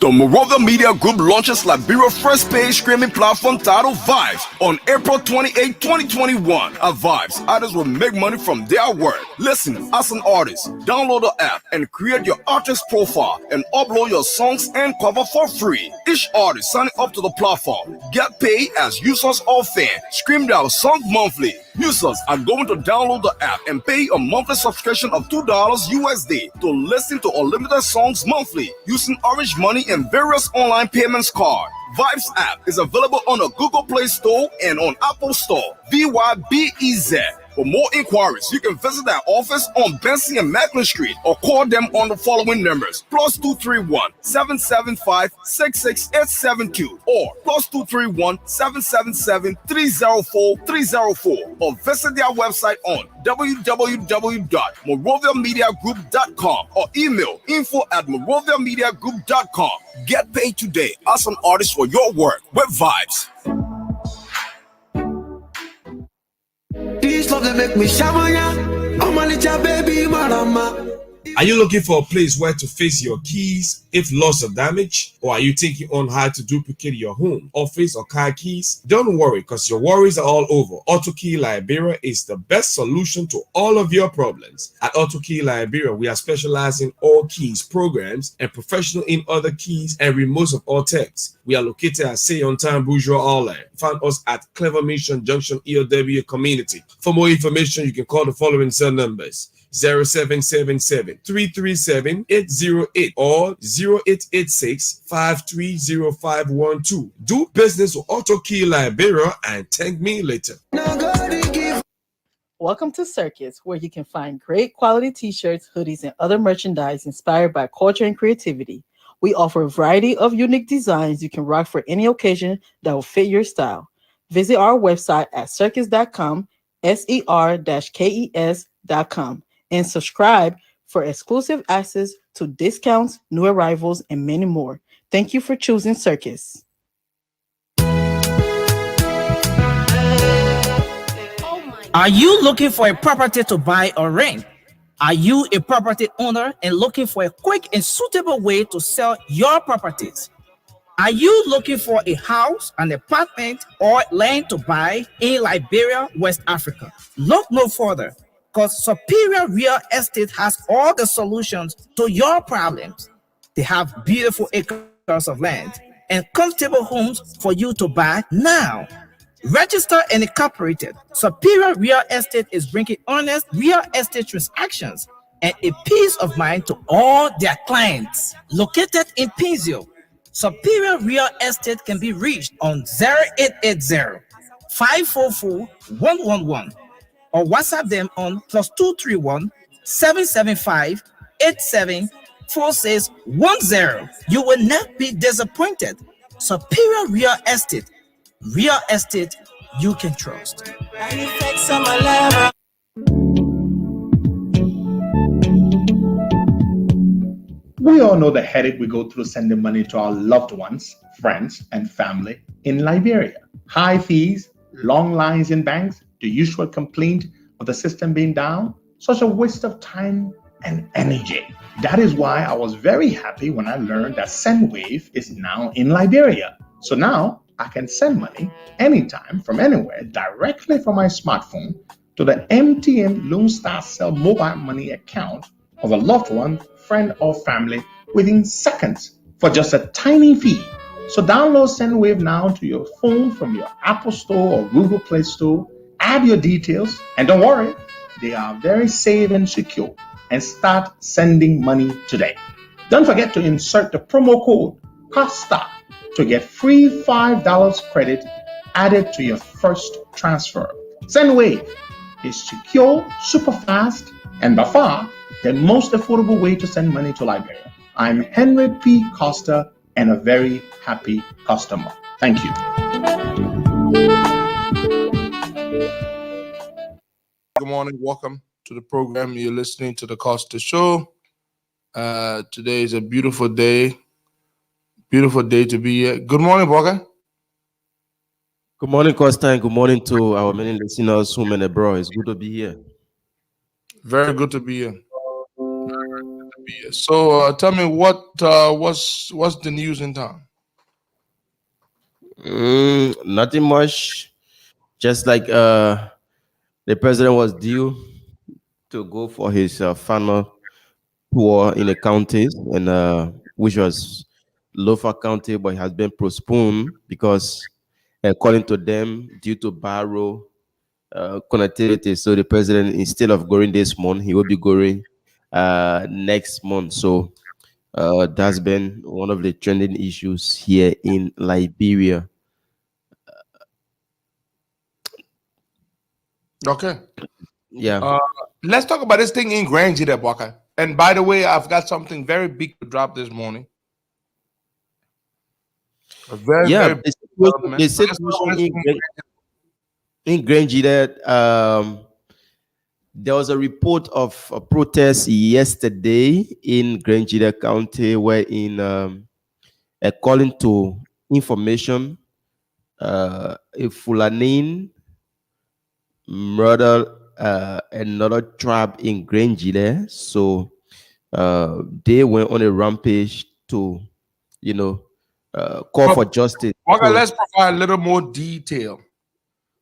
The Morovia Media Group launches Liberia's first paid streaming platform titled Vibes on April 28, 2021. At Vibes, artists will make money from their work. Listen, as an artist, download the app and create your artist profile and upload your songs and cover for free. Each artist signing up to the platform get paid as users or fans stream their song monthly. Users are going to download the app and pay a monthly subscription of $2 USD to listen to unlimited songs monthly using Orange Money and various online payments cards. Vibes app is available on the Google Play Store and on Apple Store. VYBEZ. For more inquiries, you can visit their office on Benson and Macklin Street or call them on the following numbers: +231 775 66872 or +231 777 304 304 or visit their website on www.moroviamediagroup.com or email info@moroviamediagroup.com. Get paid today as an artist for your work with Vibes. This love that make me shamanya. I'm a little baby, marama. Are you looking for a place where to fix your keys if lost or damaged? Or are you thinking on how to duplicate your home, office, or car keys? Don't worry, because your worries are all over. AutoKey Liberia is the best solution to all of your problems. At AutoKey Liberia, we are specialized in all keys programs and professional in other keys and remotes of all types. We are located at Say on Time Bourgeois All. Find us at Clever Mission Junction EOW Community. For more information, you can call the following cell numbers: 0777 337 808 or 0886 530512. Do business with AutoKey Liberia and thank me later. Welcome to Circus, where you can find great quality t-shirts, hoodies, and other merchandise inspired by culture and creativity. We offer a variety of unique designs you can rock for any occasion that will fit your style. Visit our website at circus.com, ser-kes.com, and subscribe for exclusive access to discounts, new arrivals, and many more. Thank you for choosing Circus. Are you looking for a property to buy or rent? Are you a property owner and looking for a quick and suitable way to sell your properties? Are you looking for a house, an apartment, or land to buy in Liberia, West Africa? Look no further, because Superior Real Estate has all the solutions to your problems. They have beautiful acres of land and comfortable homes for you to buy now. Registered and incorporated, Superior Real Estate is bringing honest real estate transactions and a peace of mind to all their clients. Located in Pinzio, Superior Real Estate can be reached on 0880 544 111 or WhatsApp them on +231 775 874610. You will not be disappointed. Superior Real Estate you can trust. We all know the headache we go through sending money to our loved ones, friends, and family in Liberia. High fees, long lines in banks, the usual complaint of the system being down, such a waste of time and energy. That is why I was very happy when I learned that SendWave is now in Liberia. So now I can send money anytime from anywhere directly from my smartphone to the MTN Lone Star Cell mobile money account of a loved one, friend, or family within seconds for just a tiny fee. So download SendWave now to your phone from your Apple Store or Google Play Store. Add your details, and don't worry, they are very safe and secure, and start sending money today. Don't forget to insert the promo code COSTA to get free $5 credit added to your first transfer. SendWave is secure, super fast, and by far the most affordable way to send money to Liberia. I'm Henry P. Costa and a very happy customer. Thank you. Good morning. Welcome to the program. You're listening to the Costa Show. Today is a beautiful day. Beautiful day to be here. Good morning, Boga. Good morning, Costa, and good morning to our many listeners home and abroad. It's good to be here. Very good to be here. So tell me what's the news in town? Nothing much. Just like the president was due to go for his final tour in the counties, and which was Lofa County, but it has been postponed because, according to them, due to barrow connectivity. So the president, instead of going this month, he will be going next month. So that's been one of the trending issues here in Liberia. Okay. Yeah. Let's talk about this thing in Grand Jide, Bwaka. And by the way, I've got something very big to drop this morning. A very, Yeah, very the situation in Grange that there was a report of a protest yesterday in Grange County, wherein according to information, a Fulani murdered another tribe in Grange. So they went on a rampage to, call for justice. Okay, So, let's provide a little more detail.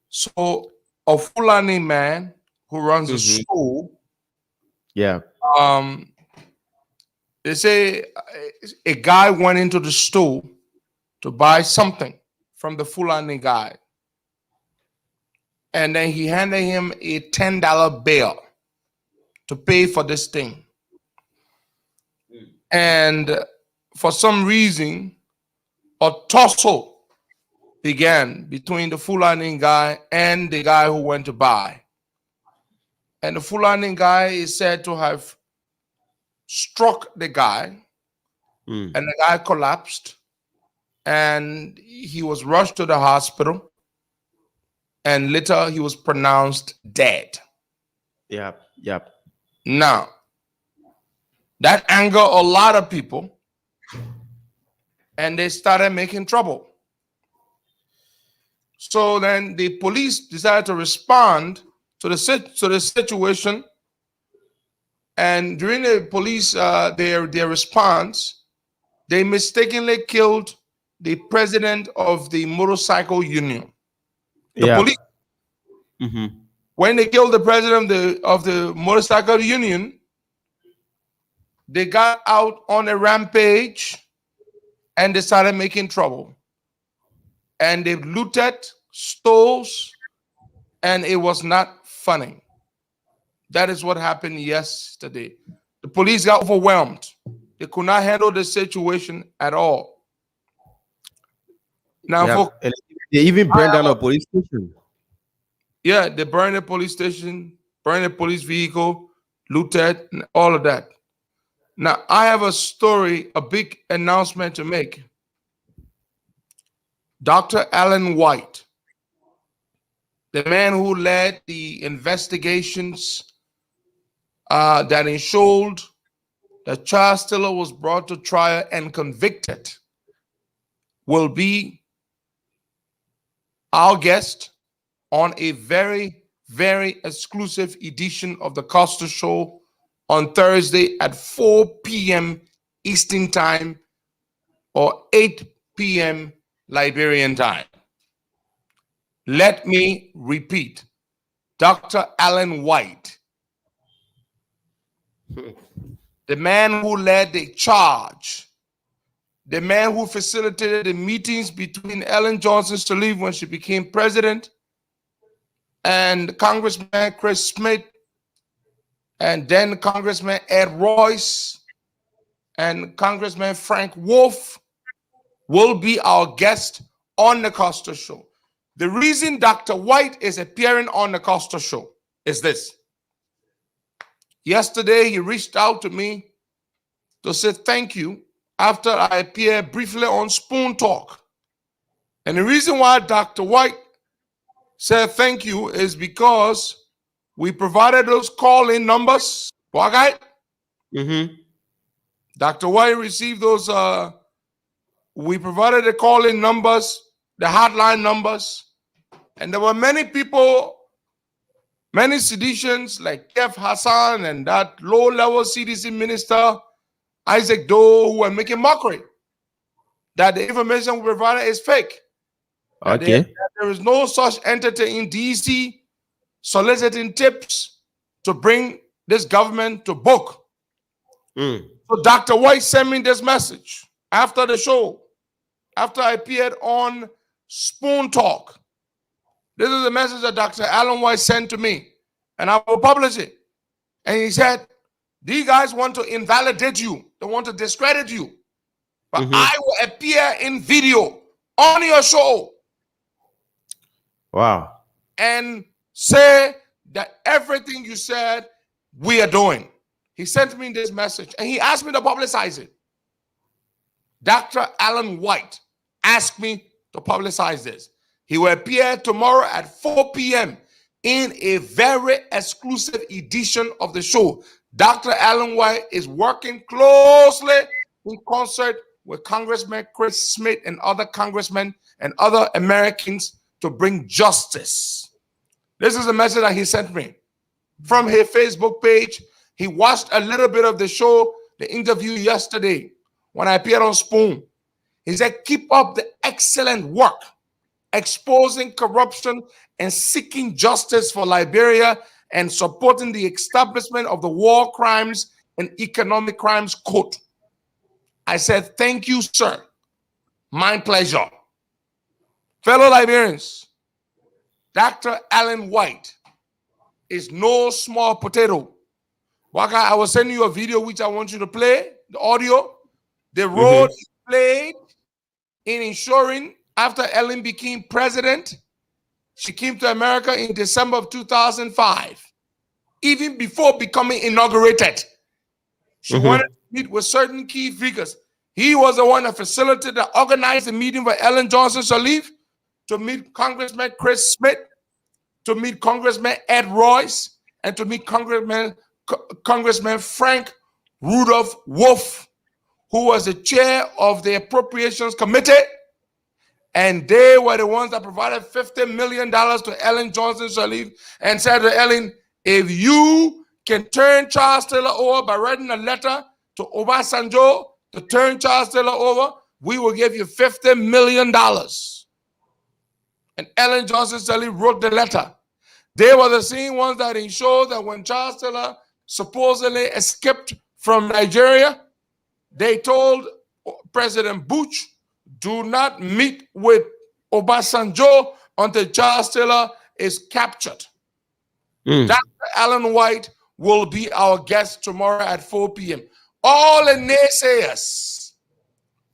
So, a Fulani man who runs a store, yeah, they say a guy went into the store to buy something from the Fulani guy. And then he handed him a $10 bill to pay for this thing. And for some reason, a tussle began between the Fulani guy and the guy who went to buy. And the Fulani guy is said to have struck the guy, and the guy collapsed, and he was rushed to the hospital, and later he was pronounced dead. Yep. Now, that angered a lot of people, and they started making trouble. So then the police decided to respond to the situation, and during the police their response, they mistakenly killed the president of the motorcycle union. The police, when they killed the president of the motorcycle union, they got out on a rampage and they started making trouble. And they looted stores, and it was not funny. That is what happened yesterday. The police got overwhelmed. They could not handle the situation at all. Now, and they even burned down a police station. Yeah, they burned the police station, burned the police vehicle, looted, and all of that. Now, I have a story, a big announcement to make. Dr. Alan White, the man who led the investigations that ensured that Charles Stiller was brought to trial and convicted, will be our guest on a very, very exclusive edition of the Costa Show on Thursday at 4 p.m. Eastern Time or 8 p.m. Liberian time. Let me repeat. Dr. Alan White, the man who led the charge, the man who facilitated the meetings between Ellen Johnson Sirleaf when she became president and Congressman Chris Smith, and then Congressman Ed Royce and Congressman Frank Wolf, will be our guest on the Costa Show. The reason Dr. White is appearing on the Costa Show is this. Yesterday, he reached out to me to say thank you after I appeared briefly on Spoon Talk. And the reason why Dr. White said thank you is because we provided those call-in numbers. Okay? Dr. White received those, we provided the call-in numbers, the hotline numbers, and there were many people, many seditions like Kev Hassan and that low-level CDC minister Isaac Doe, who are making mockery that the information we provided is fake. That Okay. there is no such entity in DC soliciting tips to bring this government to book. So Dr. White sent me this message after the show, after I appeared on Spoon Talk. This is the message that Dr. Alan White sent to me, and I will publish it. And he said, these guys want to invalidate you. They want to discredit you. But I will appear in video on your show. Wow. And say that everything you said, we are doing. He sent me this message and he asked me to publicize it. Dr. Alan White asked me to publicize this. He will appear tomorrow at 4 p.m. in a very exclusive edition of the show. Dr. Alan White is working closely in concert with Congressman Chris Smith and other congressmen and other Americans to bring justice. This is a message that he sent me from his Facebook page. He watched a little bit of the show, the interview yesterday when I appeared on Spoon. He said, keep up the excellent work, exposing corruption and seeking justice for Liberia and supporting the establishment of the War Crimes and Economic Crimes Court. I said, thank you, sir. My pleasure. Fellow Liberians, Dr. Alan White is no small potato. Waka, I will send you a video which I want you to play, the audio. The role he played in ensuring after Ellen became president, she came to America in December of 2005. Even before becoming inaugurated, she wanted to meet with certain key figures. He was the one that facilitated, that organized the meeting with Ellen Johnson Sirleaf, to meet Congressman Chris Smith, to meet Congressman Ed Royce, and to meet Congressman Frank Rudolph Wolf, who was the chair of the Appropriations Committee. And they were the ones that provided $50 million to Ellen Johnson Sirleaf and said to Ellen, if you can turn Charles Taylor over by writing a letter to Obasanjo to turn Charles Taylor over, we will give you $50 million. And Ellen Johnson Sirleaf wrote the letter. They were the same ones that ensured that when Charles Taylor supposedly escaped from Nigeria, they told President Bush, do not meet with Obasanjo until Charles Taylor is captured. Dr. Alan White will be our guest tomorrow at 4 p.m. All the naysayers,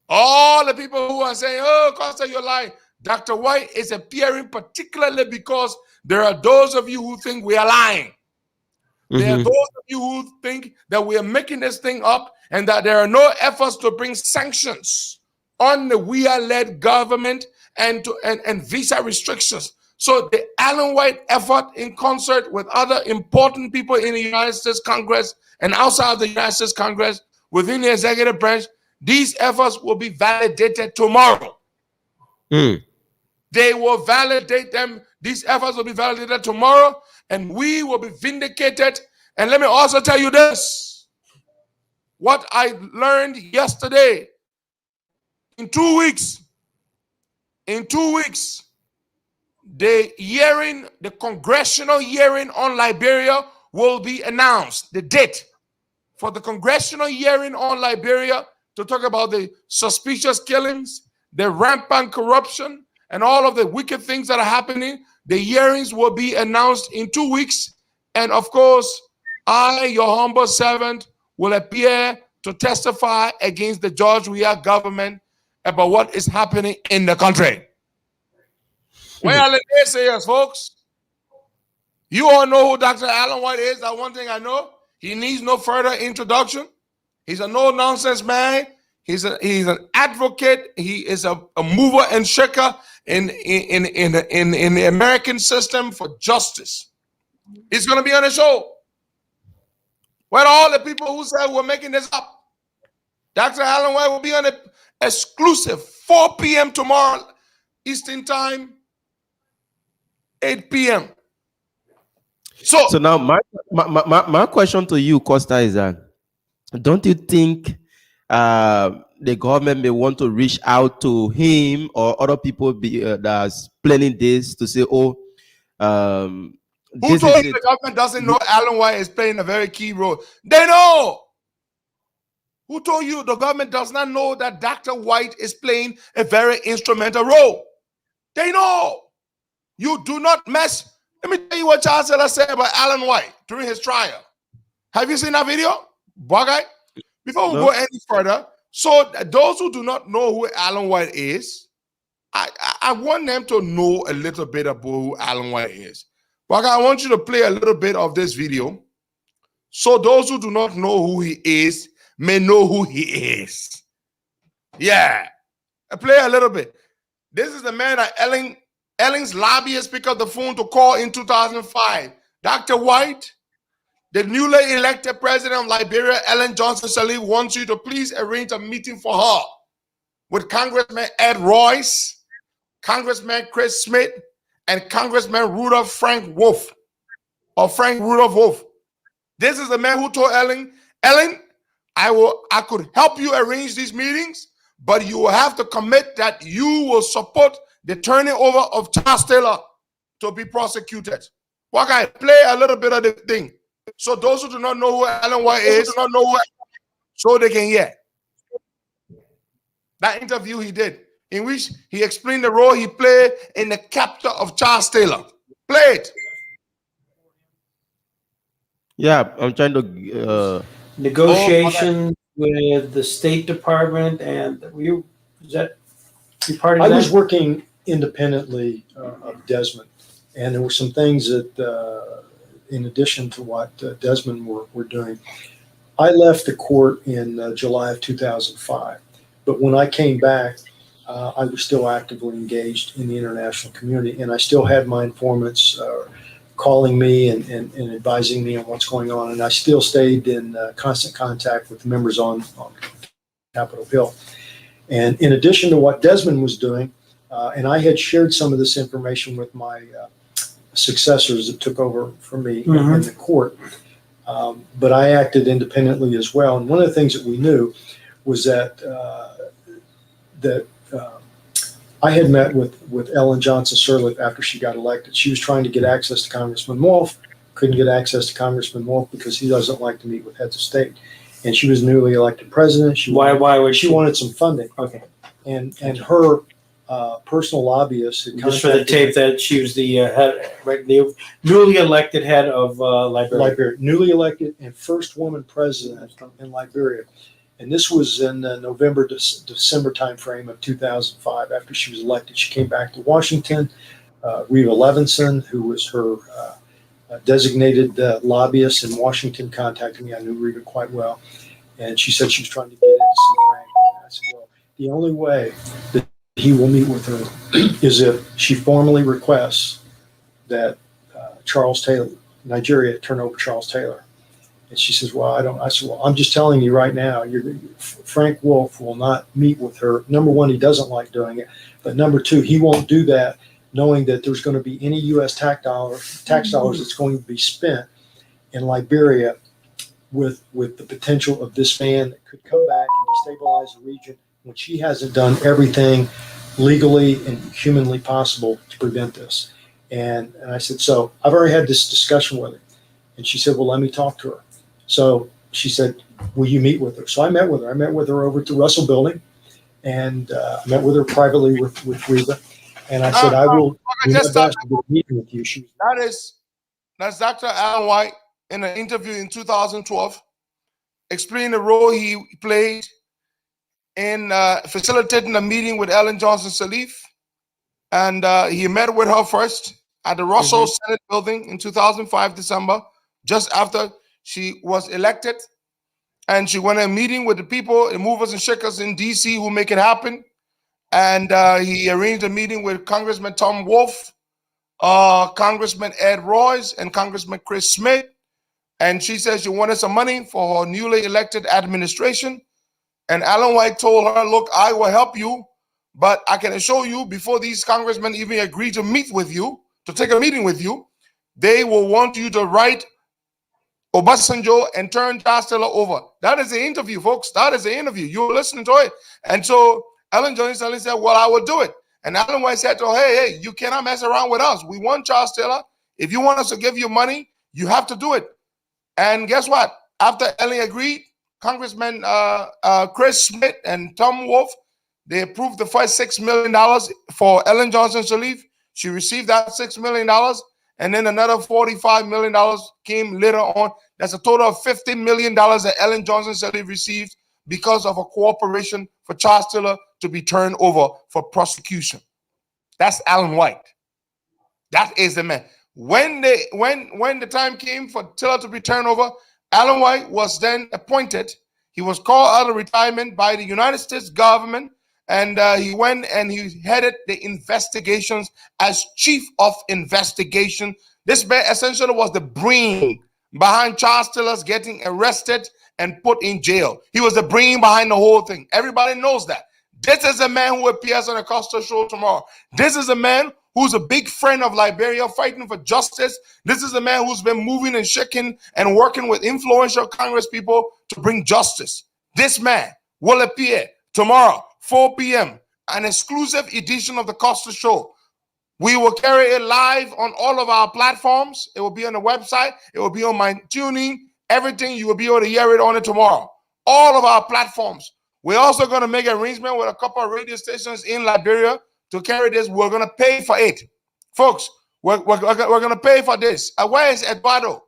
all the people who are saying, oh, Costa, you're lying. Dr. White is appearing particularly because there are those of you who think we are lying. There are those of you who think that we are making this thing up and that there are no efforts to bring sanctions on the WIA-led government and visa restrictions. So the Alan White effort, in concert with other important people in the United States Congress and outside of the United States Congress, within the executive branch, these efforts will be validated tomorrow. They will validate them. These efforts will be validated tomorrow, and we will be vindicated. And let me also tell you this. What I learned yesterday, in 2 weeks, the congressional hearing on Liberia will be announced. The date for the congressional hearing on Liberia to talk about the suspicious killings, the rampant corruption, and all of the wicked things that are happening. The hearings will be announced in 2 weeks. And of course, I, your humble servant, will appear to testify against the George Weah government about what is happening in the country. Where are the naysayers, folks? You all know who Dr. Alan White is. That one thing I know. He needs no further introduction. He's a no-nonsense man. He's an advocate. He is a mover and shaker in the American system for justice. He's going to be on the show. Where all the people who said we're making this up? Dr. Alan White will be on an exclusive 4 p.m. tomorrow Eastern Time, 8 p.m. So now my question to you, Costa, is that don't you think the government may want to reach out to him or other people that's planning this to say, oh, Who this told is you it. the government doesn't know Alan White is playing a very key role? They know. Who told you the government does not know that Dr. White is playing a very instrumental role? They know. You do not mess. Let me tell you what Charles Taylor said about Alan White during his trial. Have you seen that video? Bugeye? Before we No. go any further, so those who do not know who Alan White is, I want them to know a little bit about who Alan White is. Bugeye, I want you to play a little bit of this video so those who do not know who he is may know who he is. Yeah. I play a little bit. This is the man that Elling's lobbyist picked up the phone to call in 2005. Dr. White, the newly elected president of Liberia, Ellen Johnson Sirleaf, wants you to please arrange a meeting for her with Congressman Ed Royce, Congressman Chris Smith, and Congressman Rudolph Frank Wolf, or Frank Rudolph Wolf. This is the man who told Ellen, I could help you arrange these meetings, but you will have to commit that you will support the turning over of Charles Taylor to be prosecuted. What can I play a little bit of the thing? So those who do not know who Alan White is, do not know who, so they can hear. That interview he did, in which he explained the role he played in the capture of Charles Taylor. Play it. Yeah, I'm trying to. Negotiation with the State Department, and you part of I that? was working independently of Desmond, and there were some things that, in addition to what Desmond were doing, I left the court in July of 2005. But when I came back, I was still actively engaged in the international community, and I still had my informants calling me and advising me on what's going on. And I still stayed in constant contact with members on Capitol Hill. And in addition to what Desmond was doing, and I had shared some of this information with my successors that took over from me in the court, but I acted independently as well. And one of the things that we knew was that I had met with Ellen Johnson Sirleaf after she got elected. She was trying to get access to Congressman Wolf, couldn't get access to Congressman Wolf because he doesn't like to meet with heads of state. And she was newly elected president. Why would she wanted some funding? Okay. And her personal lobbyist had Just for the tape that she was the head, right, the newly elected head of Liberia. Newly elected and first woman president in Liberia. And this was in the November, December timeframe of 2005. After she was elected, she came back to Washington. Reva Levinson, who was her designated lobbyist in Washington, contacted me. I knew Reva quite well. And she said she was trying to get in to see Frank. And I said, well, the only way that he will meet with her is if she formally requests that Charles Taylor, Nigeria, turn over Charles Taylor. And she says, well, I don't. I said, well, I'm just telling you right now, Frank Wolf will not meet with her. Number one, he doesn't like doing it. But number two, he won't do that knowing that there's going to be any U.S. tax dollars that's going to be spent in Liberia with the potential of this man that could come back and destabilize the region when she hasn't done everything legally and humanly possible to prevent this. And I said, so I've already had this discussion with her. And she said, well, let me talk to her. So she said, will you meet with her? So I met with her. I met with her over at the Russell Building, and I met with her privately with Reva. And I said, I will do my best to get a meeting with you. That's Dr. Alan White in an interview in 2012, explaining the role he played in facilitating a meeting with Ellen Johnson Sirleaf. And he met with her first at the Russell Senate Building in 2005, December, just after she was elected. And she went to a meeting with the people, the movers and shakers in D.C. who make it happen. And he arranged a meeting with Congressman Tom Wolf, Congressman Ed Royce, and Congressman Chris Smith. And she said she wanted some money for her newly elected administration. And Alan White told her, look, I will help you, but I can assure you before these congressmen even agree to meet with you, to take a meeting with you, they will want you to write Obasanjo and turned Charles Taylor over. That is the interview, folks. That is the interview. You're listening to it. And so Ellen Johnson said, well, I will do it. And Ellen White said to her, hey, you cannot mess around with us. We want Charles Taylor. If you want us to give you money, you have to do it. And guess what? After Ellen agreed, Congressman Chris Smith and Tom Wolf, they approved the first $6 million for Ellen Johnson Sirleaf. She received that $6 million. And then another $45 million came later on. That's a total of $50 million that Ellen Johnson Sirleaf received because of a cooperation for Charles Taylor to be turned over for prosecution. That's Alan White. That is the man. When the time came for Taylor to be turned over, Alan White was then appointed. He was called out of retirement by the United States government, and he went and he headed the investigations as chief of investigation. This man essentially was the brain behind Charles Taylor's getting arrested and put in jail. He was the brain behind the whole thing. Everybody knows that. This is a man who appears on the Costa Show tomorrow. This is a man who's a big friend of Liberia, fighting for justice. This is a man who's been moving and shaking and working with influential Congress people to bring justice. This man will appear tomorrow, 4 p.m., an exclusive edition of the Costa Show. We will carry it live on all of our platforms. It will be on the website. It will be on my tuning. Everything, you will be able to hear it on it tomorrow. All of our platforms. We're also going to make an arrangement with a couple of radio stations in Liberia to carry this. We're going to pay for it. Folks, we're going to pay for this. Where is Eduardo?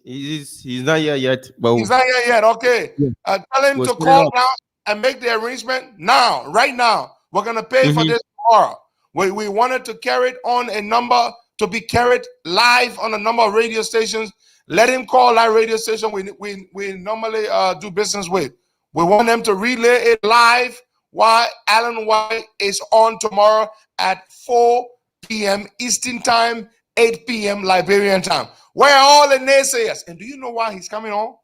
He's not here yet. But he's not here yet. Okay. Tell him to call now and make the arrangement now, right now. We're going to pay for this tomorrow. We wanted to carry it on a number to be carried live on a number of radio stations. Let him call that radio station we normally do business with. We want them to relay it live while Alan White is on tomorrow at 4 p.m. Eastern Time, 8 p.m. Liberian time. Where are all the naysayers? And do you know why he's coming on?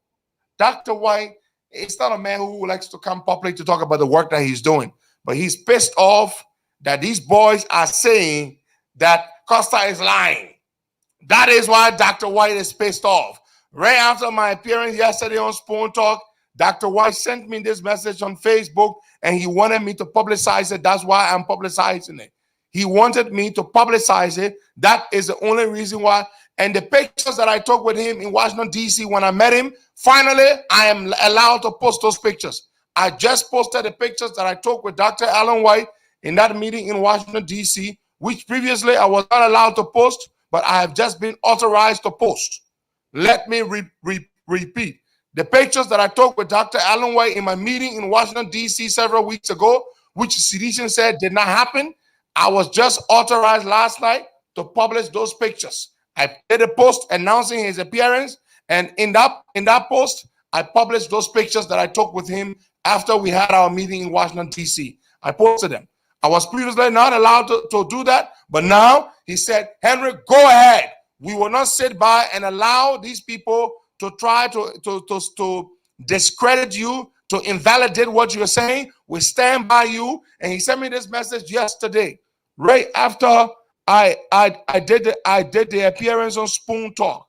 Dr. White is not a man who likes to come public to talk about the work that he's doing. But he's pissed off that these boys are saying that Costa is lying. That is why Dr. White is pissed off. Right after my appearance yesterday on Spoon Talk, Dr. White sent me this message on Facebook, and he wanted me to publicize it. That's why I'm publicizing it. He wanted me to publicize it. That is the only reason why. And the pictures that I took with him in Washington, D.C. when I met him, finally, I am allowed to post those pictures. I just posted the pictures that I took with Dr. Alan White in that meeting in Washington, D.C., which previously I was not allowed to post, but I have just been authorized to post. Let me repeat. The pictures that I took with Dr. Alan White in my meeting in Washington, D.C. several weeks ago, which Seditian said did not happen, I was just authorized last night to publish those pictures. I did a post announcing his appearance, and in that post, I published those pictures that I took with him after we had our meeting in Washington, D.C. I posted them. I was previously not allowed to do that, but now he said, Henry, go ahead. We will not sit by and allow these people to try to discredit you, to invalidate what you're saying. We stand by you. And he sent me this message yesterday, right after I did the appearance on Spoon Talk.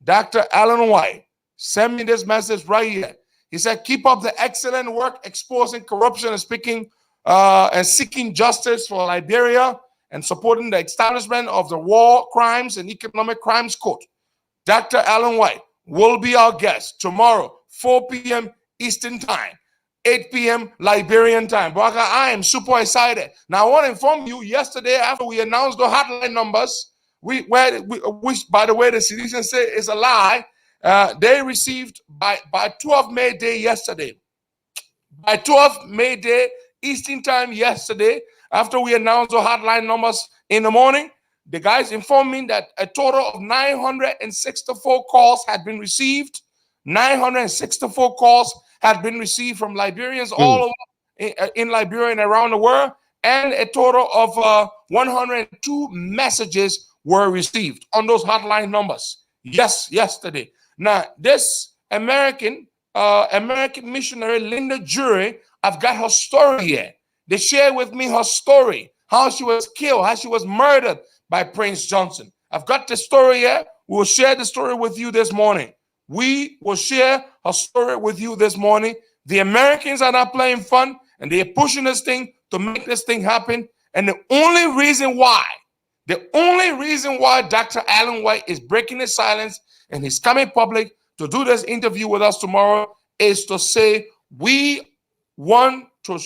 Dr. Alan White sent me this message right here. He said, keep up the excellent work exposing corruption and speaking and seeking justice for Liberia and supporting the establishment of the War Crimes and Economic Crimes Court. Dr. Alan White will be our guest tomorrow, 4 p.m. Eastern Time, 8 p.m. Liberian time. Baka, I am super excited. Now, I want to inform you, yesterday after we announced the hotline numbers, which, by the way, the citizen say is a lie, they received by 12 May Day yesterday. By 12 May Day Eastern Time yesterday, after we announced the hotline numbers in the morning, the guys informed me that a total of 964 calls had been received. 964 calls had been received from Liberians all over in Liberia and around the world, and a total of 102 messages were received on those hotline numbers. Yes, yesterday. Now, this American missionary, Linda Jury, I've got her story here. They shared with me her story, how she was killed, how she was murdered by Prince Johnson. I've got the story here. We will share the story with you this morning. We will share a story with you this morning. The Americans are not playing fun, and they are pushing this thing to make this thing happen. And the only reason why Dr. Alan White is breaking his silence and he's coming public to do this interview with us tomorrow is to say, we want to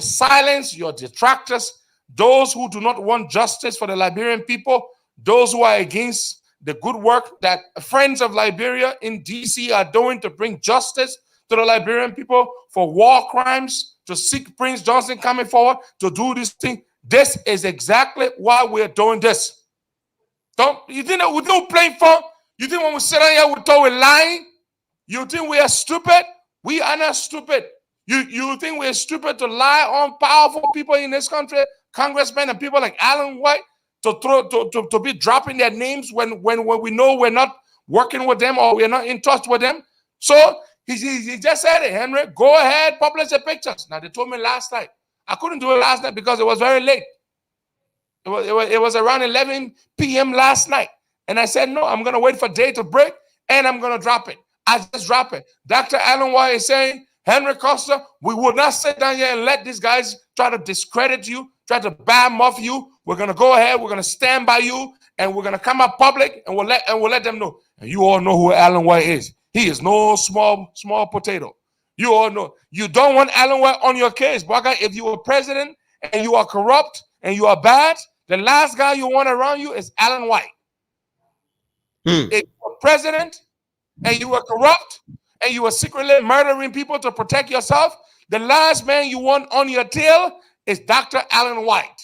silence your detractors, those who do not want justice for the Liberian people, those who are against the good work that friends of Liberia in DC are doing to bring justice to the Liberian people for war crimes, to seek Prince Johnson coming forward to do this thing. This is exactly why we're doing this. You think that we don't play fun? You think when we sit down here we thought we're lying? You think we are stupid? We are not stupid. You think we're stupid to lie on powerful people in this country, congressmen and people like Alan White, to be dropping their names when we know we're not working with them or we're not in touch with them? So he just said it, Henry, go ahead, publish the pictures. Now, they told me last night. I couldn't do it last night because it was very late. It was around 11 p.m. last night. And I said, no, I'm going to wait for day to break and I'm going to drop it. I just drop it. Dr. Alan White is saying, Henry Costa, we will not sit down here and let these guys try to discredit you, try to badmouth you. We're going to go ahead. We're going to stand by you and we're going to come out public and we'll let them know. And you all know who Alan White is. He is no small potato. You all know. You don't want Alan White on your case, Baka. If you are president and you are corrupt and you are bad, the last guy you want around you is Alan White. If you are president and you are corrupt and you are secretly murdering people to protect yourself, the last man you want on your tail is Dr. Alan White.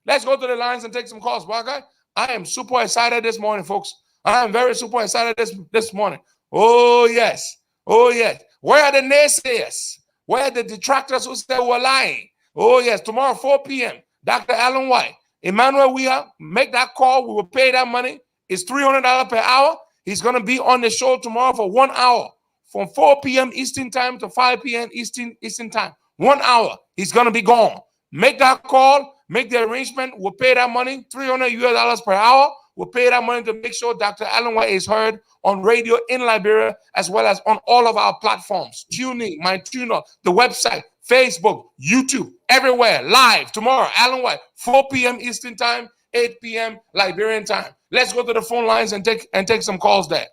Let's go to the lines and take some calls, Baka. I am super excited this morning, folks. I am very super excited this morning. Oh, yes. Oh, yes. Where are the naysayers? Where are the detractors who said we're lying? Oh, yes. Tomorrow, 4 p.m., Dr. Alan White. Emmanuel Weah, make that call. We will pay that money. It's $300 per hour. He's going to be on the show tomorrow for 1 hour, from 4 p.m. Eastern time to 5 p.m. Eastern time. 1 hour. He's going to be gone. Make that call. Make the arrangement. We'll pay that money, $300 per hour. We'll pay that money to make sure Dr. Alan White is heard on radio in Liberia, as well as on all of our platforms. TuneIn, MyTuner, the website, Facebook, YouTube, everywhere, live tomorrow. Alan White, 4 p.m. Eastern time, 8 p.m. Liberian time. Let's go to the phone lines and take some calls there.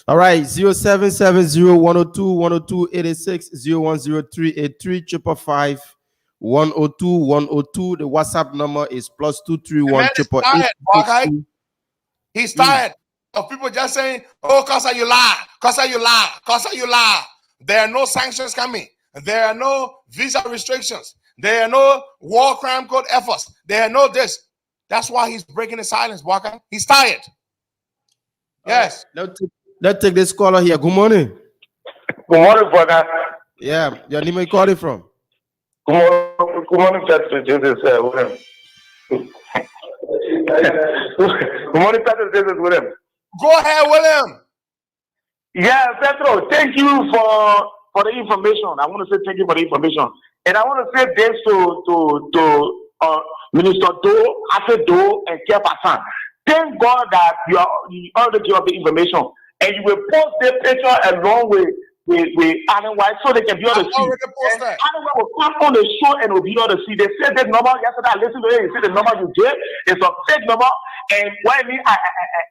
All right, 0770-102-102-86, 0103-83-555-102-102. The WhatsApp number is +231. He's tired of people just saying, oh, Costa, you lie. Costa, you lie. Costa, you lie. There are no sanctions coming. There are no visa restrictions. There are no war crime code efforts. There are no this. That's why he's breaking the silence, Waka. He's tired. Yes. Let's take this caller here. Good morning. Good morning, brother. Yeah, your name you calling from? Good morning, Pastor. This is William. Good morning, Pastor. This is William. Go ahead, William. Yeah, Petro, thank you for the information. I want to say thank you for the information. And I want to say thanks to Minister Doe, Afe Doe, and Kia Pasan. Thank God that you already give the information. And you will post the picture along with Alan White so they can be able to see. Alan White will come on the show and will be able to see. They said that number yesterday. I listened to it. They said the number you gave is a fake number. And what I mean,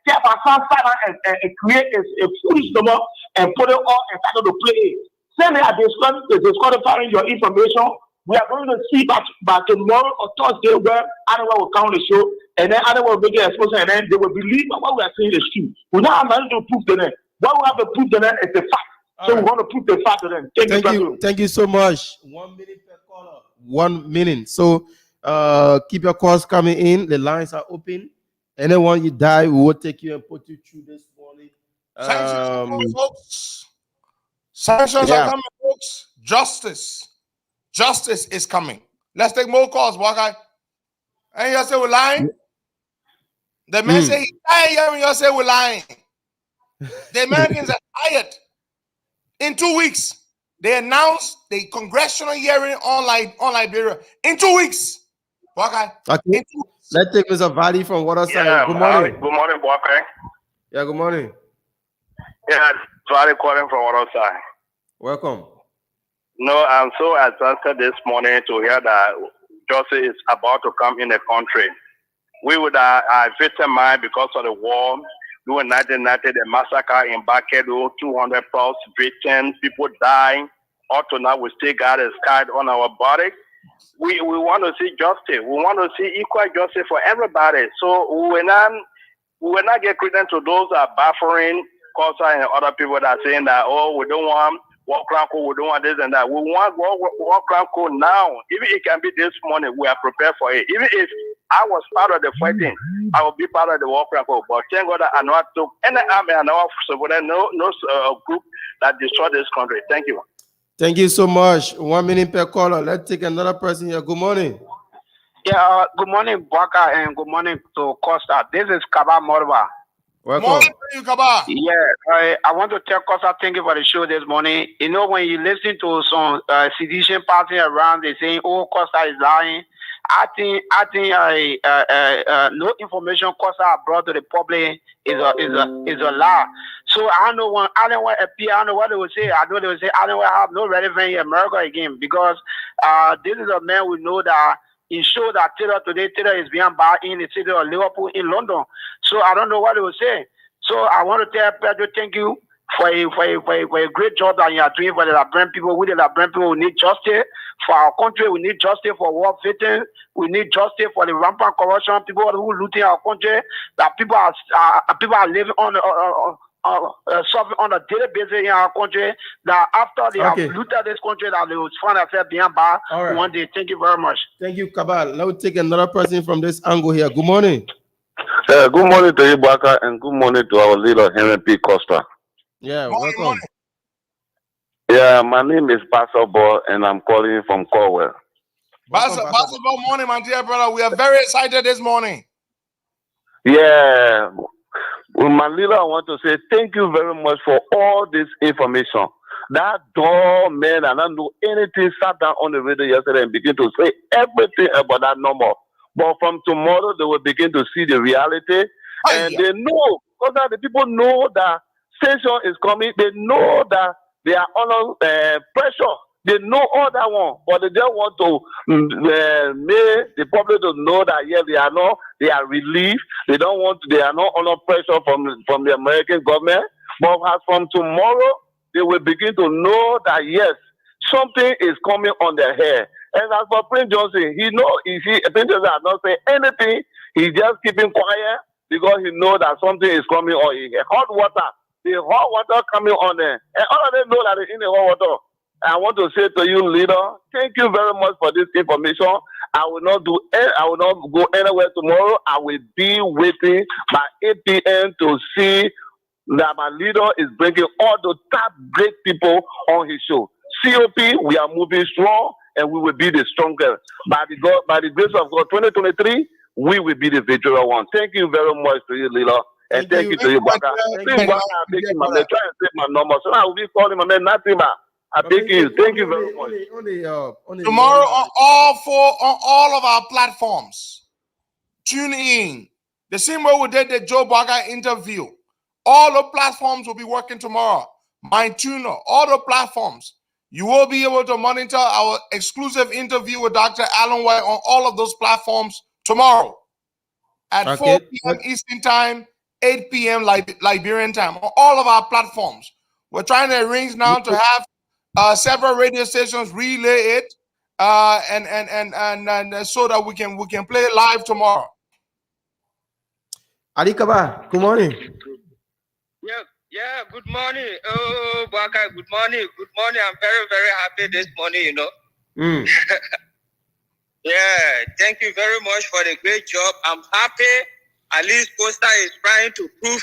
Kia Pasan sat down and create a foolish number and put it on and started to play it. Send it at disqualifying your information. We are going to see by tomorrow or Thursday where Alan White will come on the show. And then Alan White will make an exposure, and then they will believe that what we are saying is true. We don't have nothing to prove to them. What we have to prove to them is the fact. So we want to prove the fact to them. Thank you. Thank you so much. 1 minute per caller. 1 minute. So keep your calls coming in. The lines are open. Anyone you die, we will take you and put you through this morning. Sanctions are coming, folks. Justice is coming. Let's take more calls, Wakai. And you say we're lying? The man say he's lying, and you say we're lying. The Americans are tired. In 2 weeks, they announced the congressional hearing on Liberia. In 2 weeks. Okay. Okay. Let's take Mr. Valley from Waterside. Yeah, Good morning. good morning, Boakai. Yeah, good morning. Yeah, Valley calling from Waterside. Welcome. No, I'm so excited this morning to hear that justice is about to come in the country. We would have victimized because of the war. During 1990, the massacre in Bakedo, 200 plus victims, people dying. Up to now, we still got a scar on our body. We want to see justice. We want to see equal justice for everybody. So we will not get credit to those that are buffering Costa and other people that are saying that, oh, we don't want war crime code, we don't want this and that. We want war crime code now. Even it can be this morning, we are prepared for it. Even if I was part of the fighting, I will be part of the war crime code. But thank God that I not took any army and no group that destroyed this country. Thank you. Thank you so much. 1 minute per caller. Let's take another person here. Good morning. Yeah, good morning, Baka, and good morning to Costa. This is Kaba Morba. Welcome. Morning to you, Kaba. Yeah, I want to tell Costa thank you for the show this morning. You know, when you listen to some sedition party around, they saying, "Oh, Costa is lying." I think no information Costa brought to the public is a lie. So I don't know when I don't want appear. I don't know what they will say. I know they will say I don't have no relevance in America again because this is a man we know that. He showed that Taylor today, Taylor is being bought in the city of Liverpool in London. So I don't know what they will say. So I want to tell Pedro, thank you for a great job that you are doing for the Liberian people. We the Liberian people, we need justice for our country. We need justice for war victims. We need justice for the rampant corruption. People who are looting our country. That people are living on suffering on a daily basis in our country. That after they have looted this country, that they will find themselves being bad one day. Thank you very much. Thank you, Kabal. Let's take another person from this angle here. Good morning. Good morning to you, Baka, and good morning to our leader, Henry P. Costa. Yeah, welcome. Yeah, my name is Pastor Boy, and I'm calling from Corwell. Basketball morning, my dear brother. We are very excited this morning. Yeah. Well, my leader, I want to say thank you very much for all this information. That doorman, and I don't know anything, sat down on the radio yesterday and began to say everything about that number. But from tomorrow, they will begin to see the reality. And they know, because the people know that session is coming. They know that they are under pressure. They know all that one, but they just want to make the public to know that yes, they are relieved. They don't want to, they are not under pressure from the American government. But as from tomorrow, they will begin to know that yes, something is coming on their head. And as for Prince Johnson, he know Prince Johnson has not said anything. He's just keeping quiet because he knows that something is coming on. Hot water, the hot water coming on there, and all of them know that they're in the hot water. I want to say to you, leader, thank you very much for this information. I will not go anywhere tomorrow. I will be waiting by 8 p.m. to see that my leader is bringing all the top great people on his show. COP, we are moving strong, and we will be the strongest. By the grace of God, 2023, we will be the victorious one. Thank you very much to you, leader. And thank you to you, Baka. Please, Baka, try and save my number. So I will be calling my man Natima. I thank you. Thank you very much. Tomorrow on all of our platforms, tune in. The same way we did the Joe Baga interview. All the platforms will be working tomorrow. MyTuner, all the platforms. You will be able to monitor our exclusive interview with Dr. Alan White on all of those platforms tomorrow at 4 p.m. Eastern Time, 8 p.m. Liberian time on all of our platforms. We're trying to arrange now to have several radio stations relay it, and so that we can play it live tomorrow. Adikaba, good morning. Yeah, good morning. Oh, Baka, good morning. Good morning. I'm very, very happy this morning, Yeah, thank you very much for the great job. I'm happy. At least Costa is trying to prove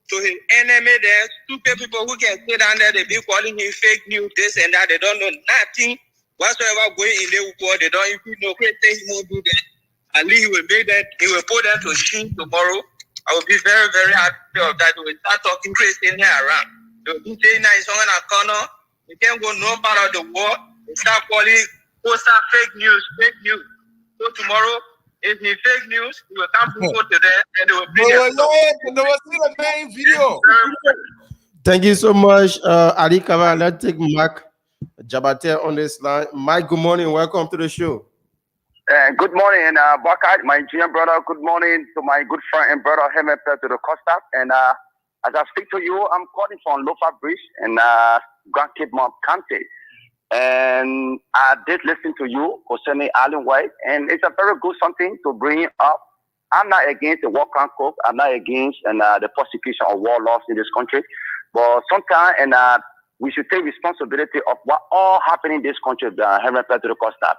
to his enemy there, stupid people who can sit down there, they be calling him fake news, this and that. They don't know nothing whatsoever going in the world. They don't even know anything he won't do that. At least he will make that, he will put them to shame tomorrow. I will be very, very happy of that. We will start talking crazy in here around. They will be saying that it's on a corner. You can't go no part of the world. They start calling Costa fake news. So tomorrow, If he fake news, he will come people to them and they will bring They their will see the main video. Thank you so much, Ali Kaba. Let's take Mike Jabate on this line. Mike, good morning. Welcome to the show. Good morning, and Buckeye, my GM brother. Good morning to my good friend and brother, Hemet to the Costa. And as I speak to you, I'm calling from Lofa Bridge in Grand Cape Mount County. And I did listen to you concerning Alan White, and it's a very good something to bring up. I'm not against the war crime code. I'm not against the prosecution of war laws in this country. But sometimes, we should take responsibility of what all happening in this country, Hemet to the Costa.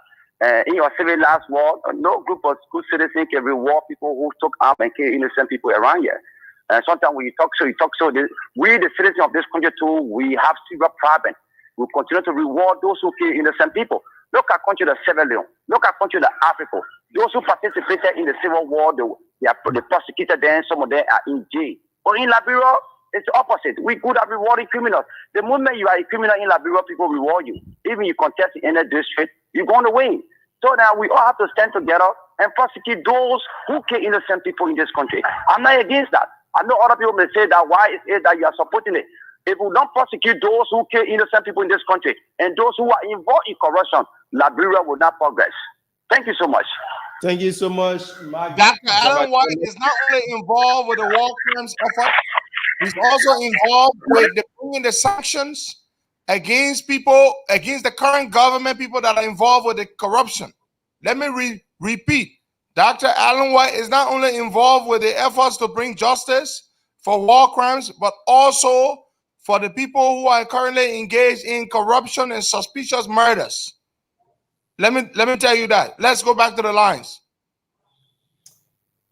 In your civilized world, no group of good citizens can reward people who took arms and killed innocent people around here. And sometimes when you talk so. We, the citizens of this country too, we have serious problems. We continue to reward those who kill innocent people. Look at country like Sierra Leone. Look at country like Africa. Those who participated in the civil war, they prosecuted them. Some of them are in jail. But in Liberia, it's the opposite. We good at rewarding criminals. The moment you are a criminal in Liberia, people reward you. Even you contest in any district, you're going to win. So now we all have to stand together and prosecute those who kill innocent people in this country. I'm not against that. I know other people may say that why is it that you are supporting it? If we don't prosecute those who kill innocent people in this country and those who are involved in corruption, Liberia will not progress. Thank you so much. Thank you so much, Mike. Dr. Alan White is not only involved with the war crimes effort, he's also involved with bringing the sanctions against people, against the current government, people that are involved with the corruption. Let me repeat. Dr. Alan White is not only involved with the efforts to bring justice for war crimes, but also for the people who are currently engaged in corruption and suspicious murders. Let me tell you that. Let's go back to the lines.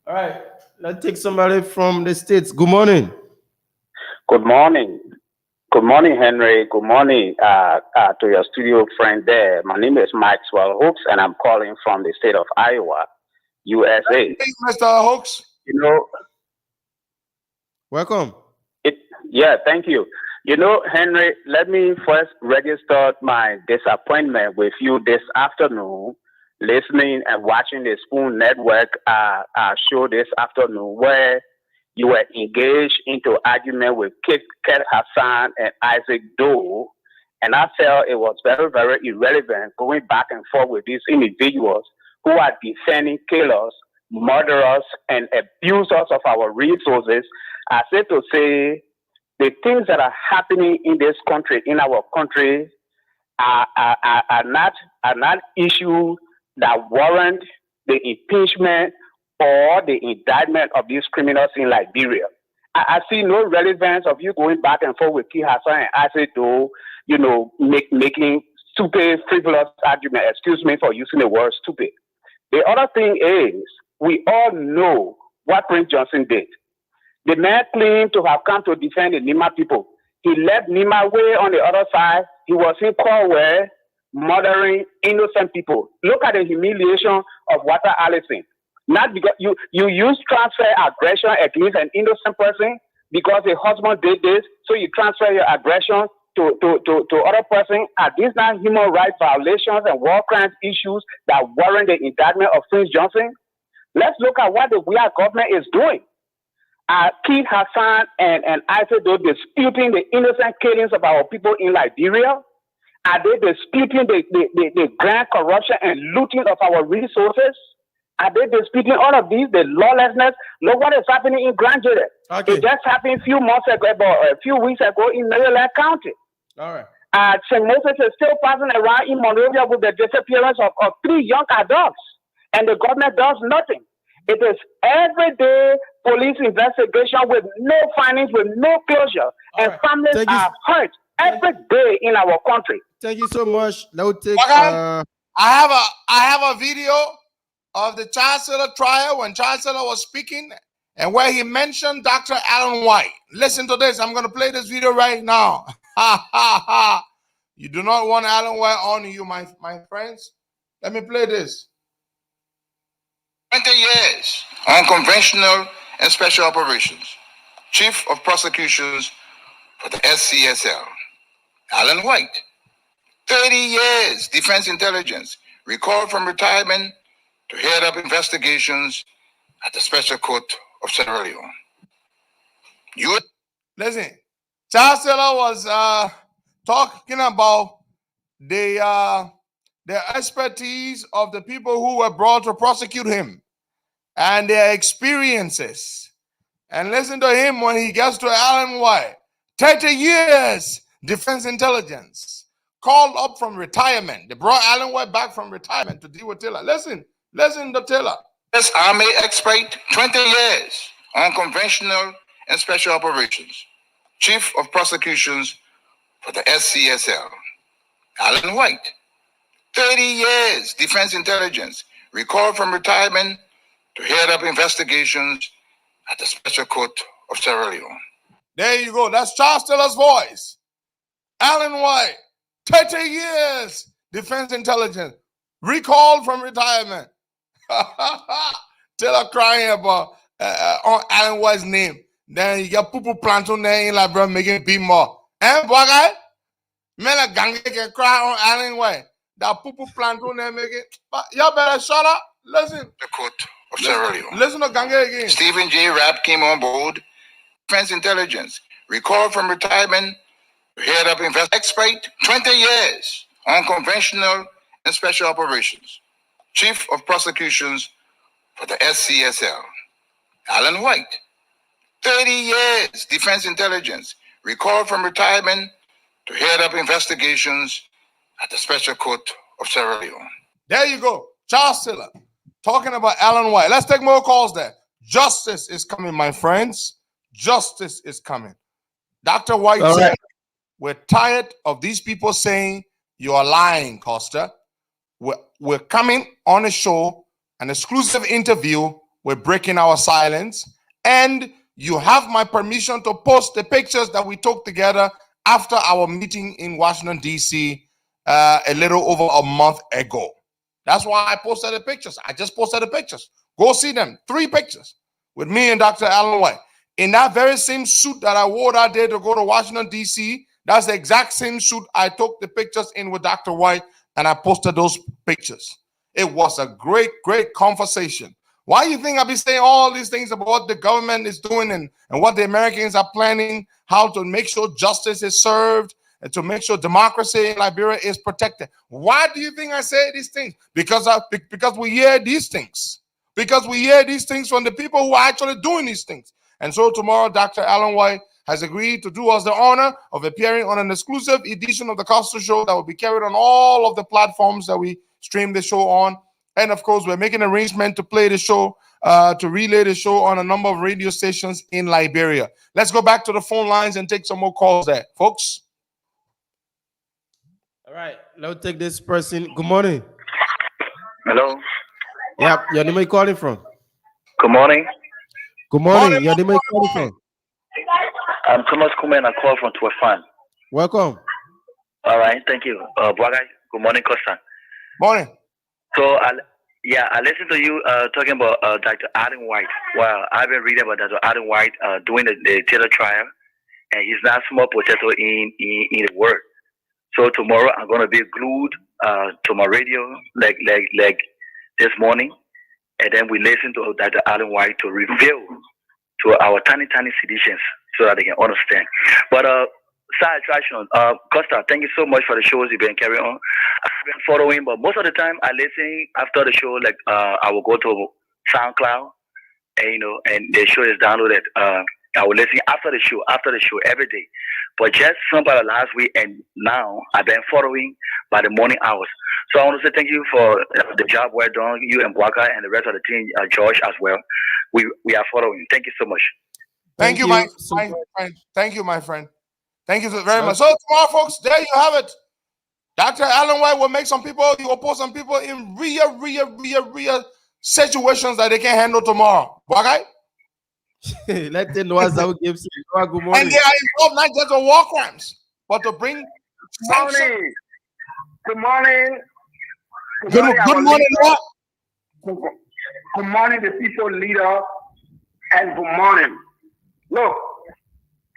All right. Let's take somebody from the States. Good morning. Good morning. Good morning, Henry. Good morning to your studio friend there. My name is Maxwell Hooks, and I'm calling from the state of Iowa, USA. Hey, Mr. Hooks. You know, welcome. Yeah, thank you. You know, Henry, let me first register my disappointment with you this afternoon, listening and watching the Spoon Network show this afternoon, where you were engaged into argument with Kit Hassan and Isaac Doe, and I felt it was very, very irrelevant going back and forth with these individuals who are defending killers, murderers, and abusers of our resources, as if to say the things that are happening in this country, in our country, are not issues that warrant the impeachment or the indictment of these criminals in Liberia. I see no relevance of you going back and forth with Kit Hassan and Isaac Doe, you know, making stupid, frivolous argument. Excuse me for using the word stupid. The other thing is, we all know what Prince Johnson did. The man claimed to have come to defend the Nima people. He left Nima way on the other side. He was in Corwell, murdering innocent people. Look at the humiliation of Walter Allison. Not because you use transfer aggression against an innocent person because a husband did this, so you transfer your aggression to other person. Are these not human rights violations and war crimes issues that warrant the indictment of Prince Johnson? Let's look at what the our government is doing. Kit Hassan and Isaac Doe disputing the innocent killings of our people in Liberia? Are they disputing the grand corruption and looting of our resources? Are they disputing all of these, the lawlessness? Look what is happening in Grand Jury. Okay. It just happened a few weeks ago in Maryland County. All right. St. Moses is still passing around in Monrovia with the disappearance of 3 young adults, and the government does nothing. It is everyday police investigation with no findings, with no closure, and families are hurt every day in our country. Thank you so much. I have a video of the Chancellor trial when Chancellor was speaking and where he mentioned Dr. Alan White. Listen to this. I'm going to play this video right now. You do not want Alan White on you, my friends. Let me play this. 20 years, unconventional and special operations, Chief of Prosecutions for the SCSL, Alan White. 30 years, Defense Intelligence, recalled from retirement to head up investigations at the Special Court of Sierra Leone. Listen, Chancellor was talking about the expertise of the people who were brought to prosecute him and their experiences. And listen to him when he gets to Alan White. 30 years defense intelligence, called up from retirement. They brought Alan White back from retirement to deal with Taylor. Listen to Taylor. This Army expert, 20 years on conventional and special operations. Chief of Prosecutions for the SCSL, Alan White. 30 years defense intelligence, recalled from retirement to head up investigations at the Special Court of Sierra Leone. There you go. That's Charles Taylor's voice. Alan White, 30 years defense intelligence, recalled from retirement. Taylor crying about on Alan White's name. Then you get people planting there in like bro making beat more. And boy guy, man a gang can cry on Alan White. That people planting there making. But y'all better shut up. Listen. The Court of Sierra Leone. Listen to Gange again. Stephen J. Rapp came on board. Defense intelligence, recalled from retirement to head up expert, 20 years on conventional and special operations. Chief of Prosecutions for the SCSL, Alan White. 30 years defense intelligence, recalled from retirement to head up investigations at the Special Court of Sierra Leone. There you go. Charles Taylor talking about Alan White. Let's take more calls there. Justice is coming, my friends. Justice is coming. Dr. White said, we're tired of these people saying you are lying, Costa. We're coming on a show, an exclusive interview. We're breaking our silence. And you have my permission to post the pictures that we took together after our meeting in Washington, D.C. A little over a month ago. That's why I posted the pictures. I just posted the pictures. Go see them. 3 pictures with me and Dr. Alan White. In that very same suit that I wore that day to go to Washington, D.C., that's the exact same suit I took the pictures in with Dr. White, and I posted those pictures. It was a great, great conversation. Why do you think I've been saying all these things about what the government is doing and what the Americans are planning, how to make sure justice is served, and to make sure democracy in Liberia is protected? Why do you think I say these things? Because we hear these things. Because we hear these things from the people who are actually doing these things. And so tomorrow, Dr. Alan White has agreed to do us the honor of appearing on an exclusive edition of the Costa Show that will be carried on all of the platforms that we stream the show on. And of course, we're making an arrangement to play the show, to relay the show on a number of radio stations in Liberia. Let's go back to the phone lines and take some more calls there, folks. All right, let's take this person. Good morning. Hello. Yeah, your name are you calling from? Good morning. Good morning. Your name are you calling from? I'm Thomas Kuman. I call from Tuafan. Welcome. All right, thank you. Bwagai, good morning, Costa. Morning. So, I listened to you talking about Dr. Adam White. Well, I've been reading about Dr. Adam White doing the Taylor trial, and he's not small potato in the world. So tomorrow I'm going to be glued to my radio like this morning, and then we listen to Dr. Adam White to reveal to our tiny citizens so that they can understand. But side attraction, Costa, thank you so much for the shows you've been carrying on. I've been following, but most of the time I listen after the show. Like I will go to SoundCloud, and and the show is downloaded. I will listen after the show every day. But just somebody last week and now I've been following by the morning hours. So I want to say thank you for the job well done, you and Bwaka and the rest of the team, George as well. We are following. Thank you so much. Thank you, my friend. Thank you, my friend. Thank you very much. So tomorrow, folks, there you have it. Dr. Alan White will make some people, he will put some people in real situations that they can't handle tomorrow. Okay? Let them know as I would give you. Good morning. And they are involved not just to war crimes, but to bring morning. Good morning. Good morning, Noah. Good morning, the people leader, and good morning. Look,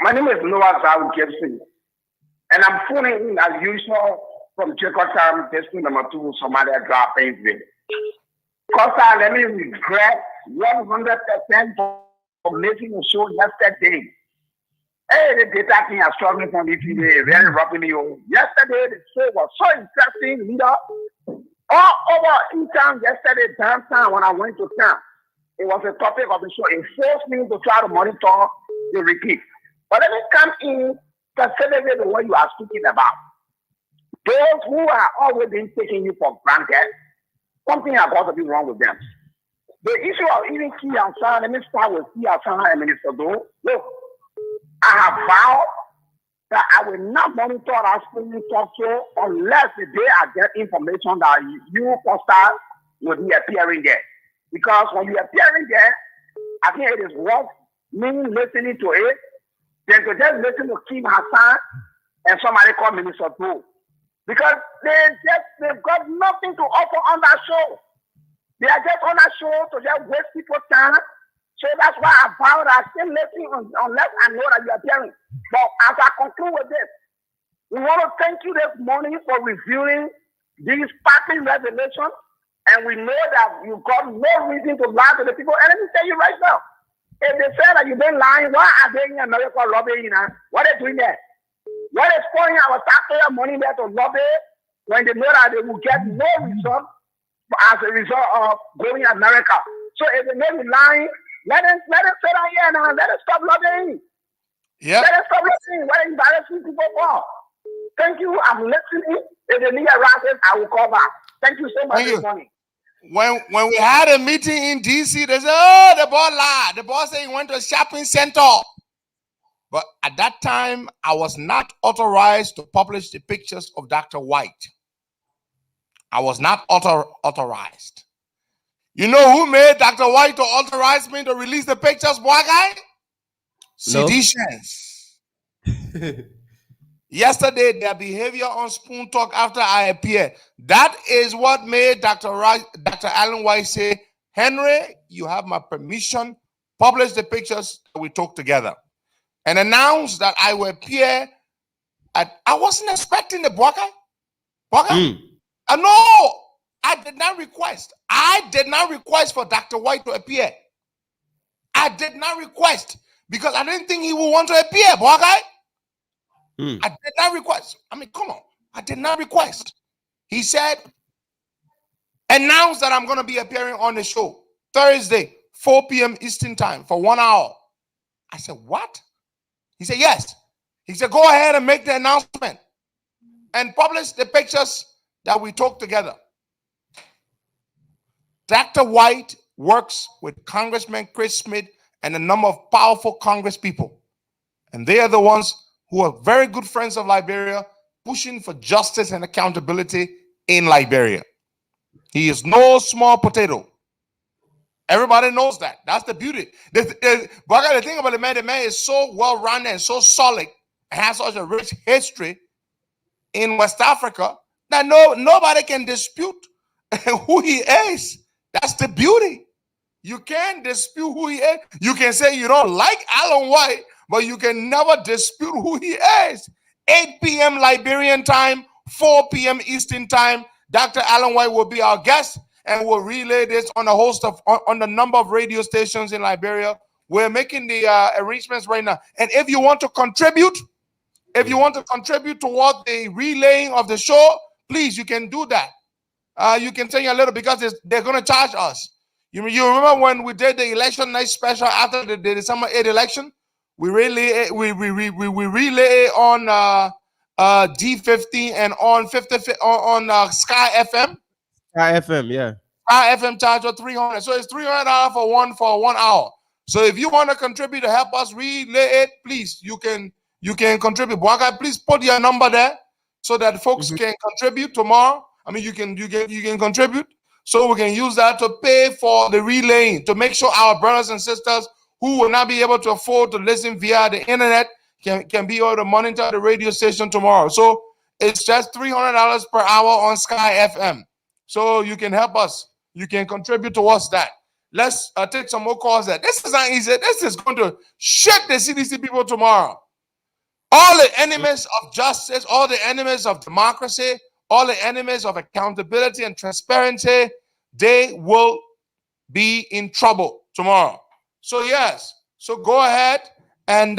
my name is Noah Zawu Gibson, and I'm phoning in as usual from Jakarta, District number 2, Somalia, Painesville. Costa, let me regret 100% for missing the show yesterday. Hey, the data thing has struggling for me today, very rubbing me. Yesterday, the show was so interesting, leader. All over in town yesterday, downtown, when I went to town, it was a topic of the show. It forced me to try to monitor the repeat. But let me come in specifically the way you are speaking about. Those who are always been taking you for granted, something has got to be wrong with them. The issue of even Key and San, let me start with Key and San and Minister Do. Look, I have vowed that I will not monitor that streaming talk show unless the day I get information that you, Costa, will be appearing there. Because when you are appearing there, I think it is worth me listening to it than to just listen to Kim Hassan and somebody called Minister Do. Because they've got nothing to offer on that show. They are just on that show to just waste people's time. So that's why I vowed I still listening unless I know that you are appearing. But as I conclude with this, we want to thank you this morning for reviewing these sparkling revelations. And we know that you've got no reason to lie to the people. And let me tell you right now, if they say that you've been lying, why are they in America lobbying? What are they doing there? What is pouring our taxpayer money there to lobby when they know that they will get no result as a result of going to America? So if they may be lying, let them say that here now. Let them stop lobbying. Yep. Let them stop lobbying. What are you embarrassing people for? Thank you. I'm listening. If they need a racket, I will call back. Thank you so much this morning. When we had a meeting in DC, they said, oh, the boy lied. The boy said he went to a shopping center. But at that time, I was not authorized to publish the pictures of Dr. White. I was not authorized. You know who made Dr. White to authorize me to release the pictures, boy guy? No. Seditious. Yesterday, their behavior on Spoon Talk after I appeared, that is what made Dr. Allen White say, Henry, you have my permission, publish the pictures that we took together. And announce that I will appear at, I wasn't expecting the Boaka. No, I did not request. I did not request for Dr. White to appear. I did not request because I didn't think he would want to appear, Boaka. I did not request. I mean, come on. I did not request. He said, announce that I'm going to be appearing on the show Thursday, 4 p.m. Eastern time for 1 hour. I said, what? He said, yes. He said, go ahead and make the announcement and publish the pictures that we took together. Dr. White works with Congressman Chris Smith and a number of powerful Congress people. And they are the ones who are very good friends of Liberia, pushing for justice and accountability in Liberia. He is no small potato. Everybody knows that. That's the beauty. But I got to think about the man is so well-rounded and so solid and has such a rich history in West Africa that nobody can dispute who he is. That's the beauty. You can't dispute who he is. You can say you don't like Alan White, but you can never dispute who he is. 8 p.m. Liberian time, 4 p.m. Eastern time, Dr. Alan White will be our guest and we'll relay this on the number of radio stations in Liberia. We're making the arrangements right now. And if you want to contribute, toward the relaying of the show, please, you can do that. You can tell you a little because they're going to charge us. You remember when we did the election night special after the December 8th election? We relay on D50 and on 50 on Sky FM. Sky FM, yeah. Sky FM charge of $300, so it's $300 for 1 hour. So if you want to contribute to help us relay it, please you can contribute. Boaka, please put your number there so that folks can contribute tomorrow. I mean, you can contribute so we can use that to pay for the relaying to make sure our brothers and sisters who will not be able to afford to listen via the internet can be able to monitor the radio station tomorrow. So it's just $300 per hour on Sky FM. So you can help us. You can contribute towards that. Let's take some more calls. This is not easy. This is going to shake the CDC people tomorrow. All the enemies of justice, all the enemies of democracy, all the enemies of accountability and transparency, they will be in trouble tomorrow. So yes, so go ahead and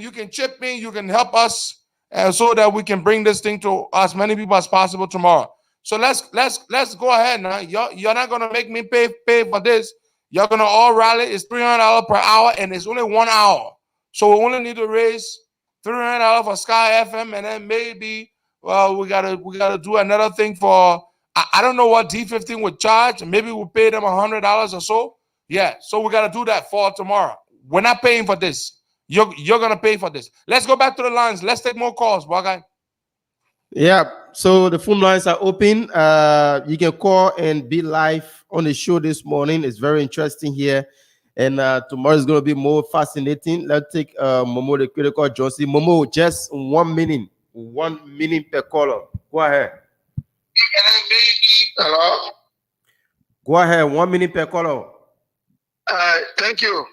you can chip in, you can help us, so that we can bring this thing to as many people as possible tomorrow. So let's go ahead now. You're not gonna make me pay for this. You're gonna all rally. It's $300 per hour, and it's only 1 hour. So we only need to raise $300 for Sky FM, and then maybe we gotta do another thing for. I don't know what D15 would charge. Maybe we'll pay them $100 or so. Yeah, so we gotta do that for tomorrow. We're not paying for this. You're gonna pay for this. Let's go back to the lines. Let's take more calls, guy. Yeah, so the phone lines are open. You can call and be live on the show this morning. It's very interesting here. And tomorrow is going to be more fascinating. Let's take Momo, the critical Johnson. Momo, just 1 minute. 1 minute per caller. Go ahead. Hello? Go ahead. 1 minute per caller. Thank you,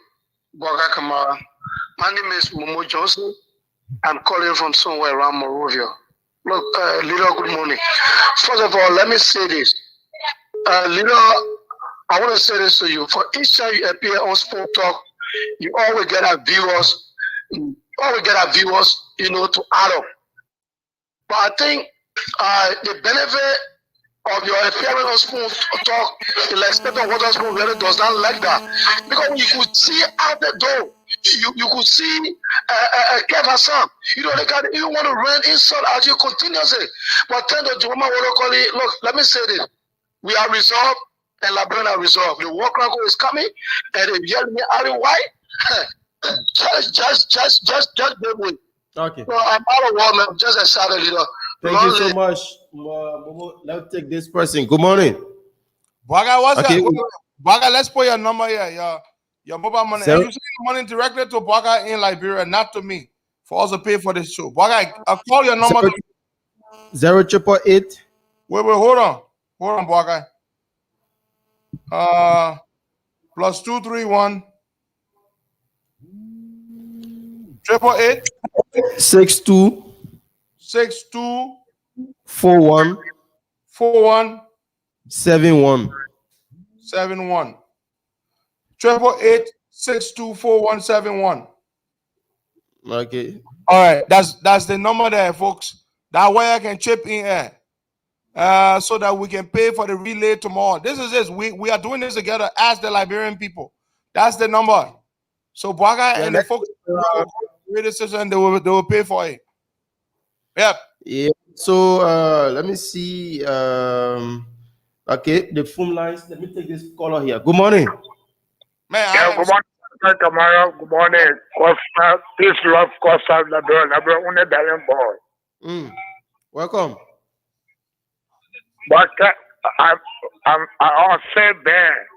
Boga Kamara. My name is Momo Johnson. I'm calling from somewhere around Morovia. Look, leader, good morning. First of all, let me say this. Leader, I want to say this to you. For each time you appear on Spoon Talk, you always get our viewers, to add up. But I think the benefit of your appearance on Spoon Talk, the extent of what Spoon really does not like that. Because you could see out the door, you could see Kev Hassan. You know, they can even want to run insult at you continuously. But tell the Juma locally, look, let me say this. We are resolved and Labrador are resolved. The work record is coming and they yell me out of why. just give me. Okay. So I'm out of war, man. Just excited, leader. Thank you so much. Momo, let's take this person. Good morning. Baga, what's Okay. that? Baga, let's put your number here. Your mobile money. And you send the money directly to Baga in Liberia, not to me, for us to pay for this show. Baga, I'll call your number. 0888. Wait, hold on, Baga. +231 888 62 62 41 41 71 71 888 62 41 71. Okay. All right, that's the number there, folks. That way I can chip in here, so that we can pay for the relay tomorrow. This is this. We are doing this together as the Liberian people. That's the number. So Baga and the folks radio station, they will pay for it. Yep. Yeah. So let me see. Okay, the phone lines. Let me take this caller here. Good morning. Man, good morning, Kamara. Good morning, Costa. Peace, love, Costa. Labrador, Darling boy. Welcome. But I say there.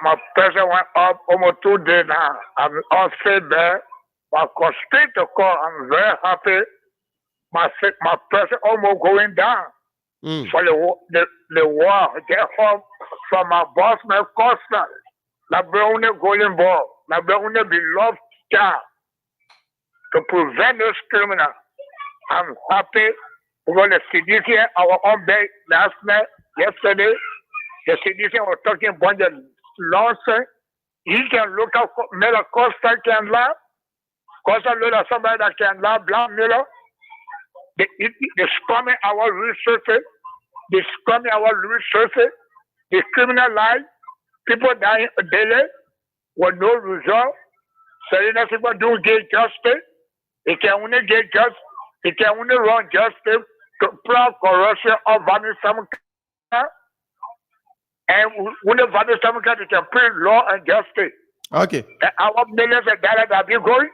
My pressure went up almost 2 days now. I'm all say there. But straight to call, I'm very happy. My pressure almost going down. For the war, get home from my boss, my Costa. Labrador golden ball. Labrador beloved child. To prevent this criminal. I'm happy. We're going to CDC our own day last night, yesterday. The CDC was talking about the lawsuit. He can look up Miller Costa can laugh. Costa look at somebody that can laugh, Black Miller. They scamming our resources. They scamming our resources. They criminalize people dying daily with no result. So you know people don't get justice. They can only get justice. They can only run justice to proud corruption or vanish some kind. And when they vanish some kind, they can bring law and justice. Okay. And our millions of dollars that be going.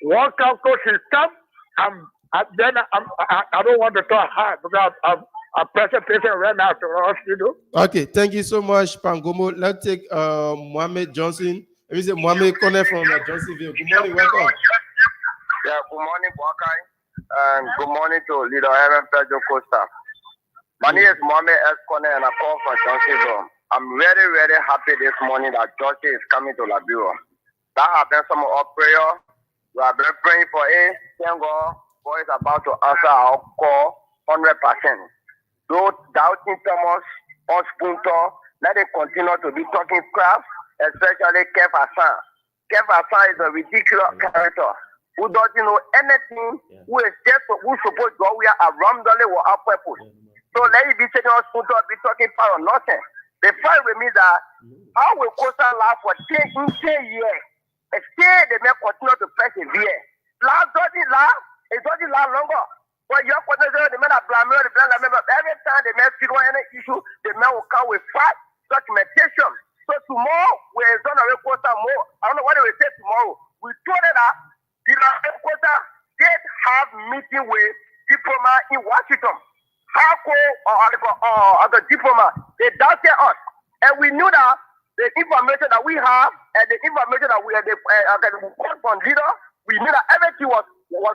One council system. I don't want to talk hard because I'm presentation right now to us, you know. Okay, thank you so much, Pangomo. Let's take Mohammed Johnson. Let me say Mohammed Kone from Johnsonville. Good morning, welcome. Yeah, good morning, Bokai. And good morning to Leader Aaron Pedro Costa. My name is Mohammed S. Kone and I call from Johnsonville. I'm very, very happy this morning that Georgia is coming to Liberia. That has been some of our prayer. We have been praying for it. Thank God, God is about to answer our call 100%. those doubting Thomas or Spunto, let them continue to be talking crap, especially Kev Hassan. Kev Hassan is a ridiculous character who doesn't know anything, who is just who's supposed to we are around the with our purpose. So let it be taking us to be talking power nothing. The fact with me that how will Costa last for 10 years? Still they may continue to persevere. Last doesn't last, it doesn't last longer. But your potential, the men are blaming the blind member. Every time they may feel any issue, the men will come with fact, documentation. So tomorrow we're going to Costa more. I don't know what they will say tomorrow. We told it that the Costa did have meeting with diplomat in Washington. Or the diplomat, they doubted us. And we knew that the information that we have and the information that we had from leader, we knew that everything was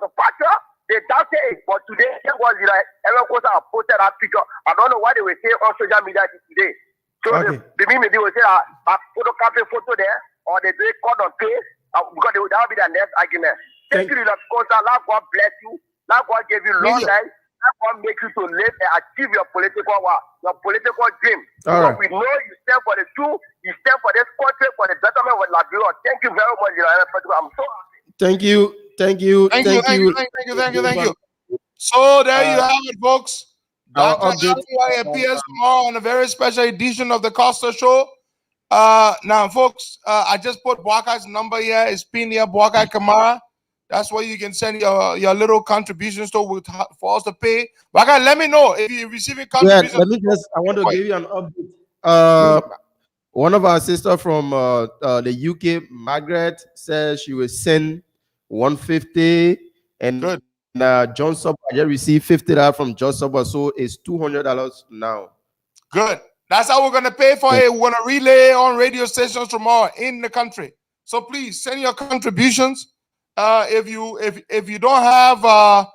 a factor. They doubted it, but today it was like every person posted that picture. I don't know what they will say on social media today. So the maybe they will say photocopy photo there, or they do it cut on paste, because that will be the next argument. Thank you, Costa. Lord God bless you. Lord God give you long life. Lord God make you to live and achieve your political dream. All right. We know you stand for the truth. You stand for this country, for the betterment of Liberia. Thank you very much. I'm so happy. Thank you. Thank you. So there you have it, folks. Dr. Ali appears tomorrow on a very special edition of the Costa Show. Now, folks, I just put Bwaka's number here. It's Pinia Bwaka Kamara. That's where you can send your little contributions to for us to pay. Bwaka, let me know if you're receiving contributions. Yeah, I want to give you an update. One of our sisters from the UK, Margaret, says she will send 150, and John Suber, I just received $50 from John Suber, so it's $200 now. Good. That's how we're gonna pay for it. We're gonna relay on radio stations tomorrow in the country. So please send your contributions. If you don't have a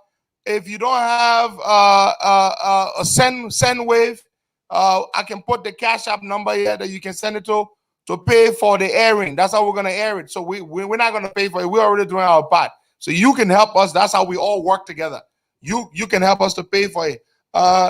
send wave, I can put the Cash App number here that you can send it to pay for the airing. That's how we're gonna air it. So we're not gonna pay for it. We're already doing our part. So you can help us. That's how we all work together. You can help us to pay for it.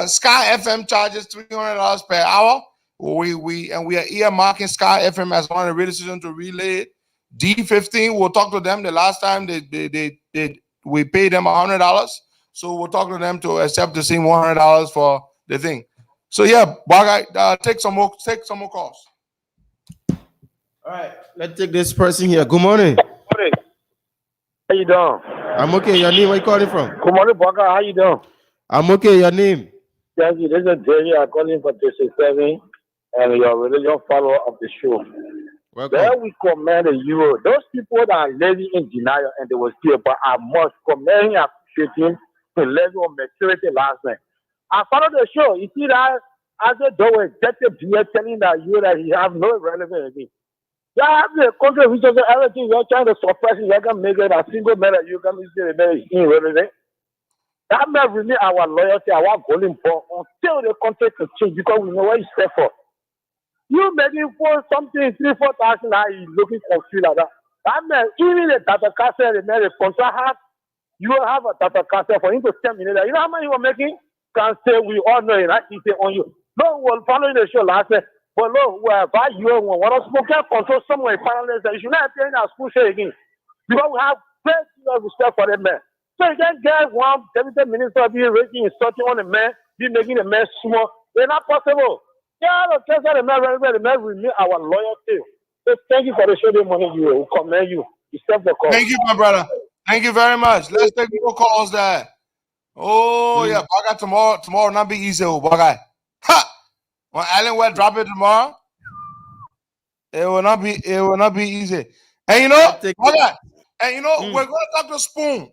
Sky FM charges $300 per hour. We are earmarking Sky FM as one of the radio stations to relay it. D15, we'll talk to them. The last time we paid them $100, so we'll talk to them to accept the same $100 for the thing. So yeah, Bagai, take some more calls. All right, let's take this person here. Good morning. How you doing? I'm okay. Your name? Where you calling from? Good morning, Baka. How you doing? I'm okay. Your name? Thank you. This is Jerry. I'm calling for 367 and your religion follower of the show. Welcome. There we commend you. Those people that are living in denial and they will still, but I must commend and appreciate him to level of maturity last night. I followed the show. You see that as a door executive here telling that he have no relevance again. You have the country which is everything you're trying to suppress it, you can make it a single man you can see the man is irrelevant. That may really our loyalty, our volume for until the country can change because we know what you stand for. You maybe for something 3,000-4,000 now you looking confused like that. That man, even the data cassette, the man, the contract have, you have a data cassette for him to tell me that. You know how much you were making? Can say we all know it, right? He say on you. No, we're following the show last night. But no, wherever you want to smoke control somewhere in finance, you should not appear in our school show again. Because we have great respect for the man. So you can't get one deputy minister be raising insulting on the man, be making the man small. It's not possible. Yeah, the man remain our loyalty. So thank you for the show the money you will commend you. You step the call. Thank you, my brother. Thank you very much. Let's take more calls there. Oh, yeah, Baga tomorrow not be easy, Baga. Ha! When Allen will drop it tomorrow, it will not be easy. And you know, Baga, and you know, we're gonna talk to Spoon.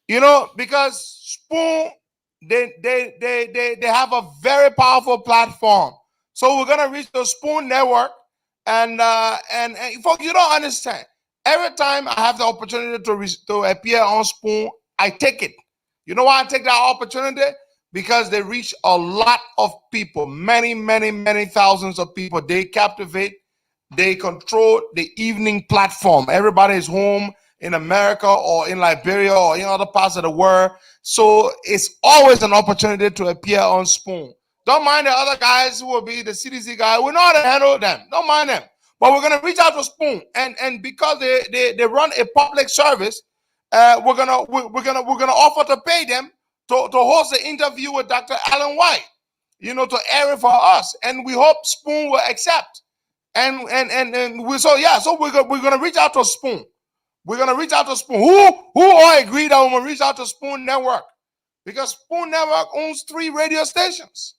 You know, because Spoon, they have a very powerful platform. So we're gonna reach the Spoon network, and folks, you don't understand. Every time I have the opportunity to appear on Spoon, I take it. You know why I take that opportunity? Because they reach a lot of people, many, many, many thousands of people. They captivate, they control the evening platform. Everybody is home. in America or in Liberia or in other parts of the world. So it's always an opportunity to appear on Spoon. Don't mind the other guys who will be the CDC guy. We know how to handle them. Don't mind them. But we're gonna reach out to Spoon, and because they run a public service, we're gonna offer to pay them to host an interview with Dr. Alan White, to air it for us, and we hope Spoon will accept. And so we're gonna reach out to Spoon. We're gonna reach out to Spoon. Who all agree that we're gonna reach out to Spoon Network? Because Spoon Network owns 3 radio stations.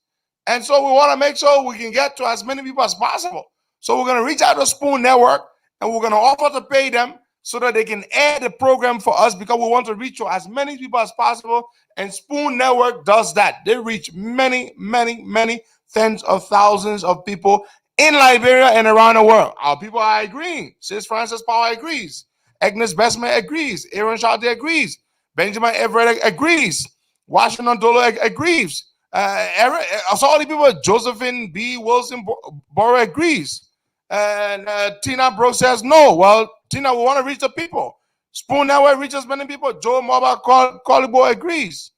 And so we want to make sure we can get to as many people as possible. So we're going to reach out to Spoon Network, and we're going to offer to pay them so that they can air the program for us, because we want to reach to as many people as possible. And Spoon Network does that. They reach many, many, many tens of thousands of people in Liberia and around the world. Our people are agreeing. Sis Francis Power agrees. Agnes Bestman agrees. Aaron Shade agrees. Benjamin Everett agrees. Washington Dolo agrees. So all the people, Josephine B. Wilson Borough agrees. And Tina Brooks says no. Well, Tina, we want to reach the people. Spoon Network reaches many people. Joe Mobile Colibo agrees.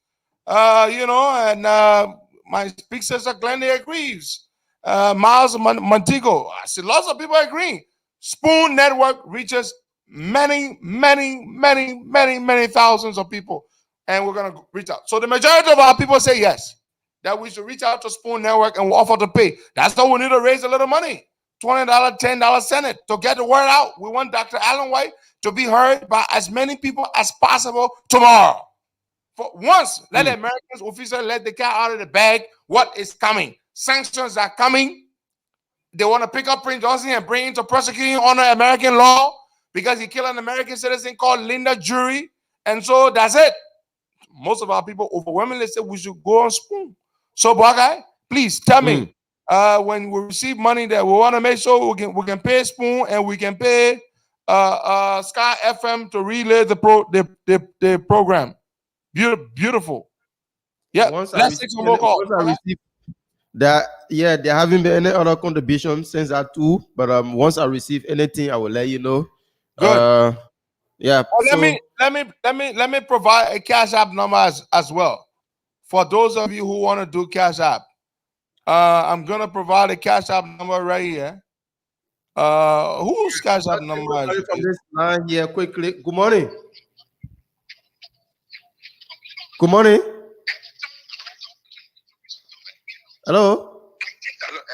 And my big sister Glenda agrees. Miles Montego. I see lots of people agreeing. Spoon Network reaches many, many, many, many, many thousands of people. And we're going to reach out. So the majority of our people say yes, that we should reach out to Spoon Network and we'll offer to pay. That's why we need to raise a little money. $20, $10, send it to get the word out. We want Dr. Alan White to be heard by as many people as possible tomorrow. For once, let the Americans officially let the cat out of the bag. What is coming? Sanctions are coming. They want to pick up Prince Johnson and bring him to prosecuting under American law because he killed an American citizen called Linda Jury. And so that's it. Most of our people overwhelmingly say we should go on Spoon. So, Buckeye, please tell me, when we receive money that we want to make sure we can pay Spoon and we can pay Sky FM to relay the program. Beautiful. Yeah, let's take some more calls. There haven't been any other contribution since that too. But once I receive anything, I will let you know. Good. Yeah. Let me provide a Cash App number as well for those of you who want to do Cash App. I'm gonna provide a Cash App number right here. Whose Cash App number is from this line here quickly? Good morning. Good morning. Hello.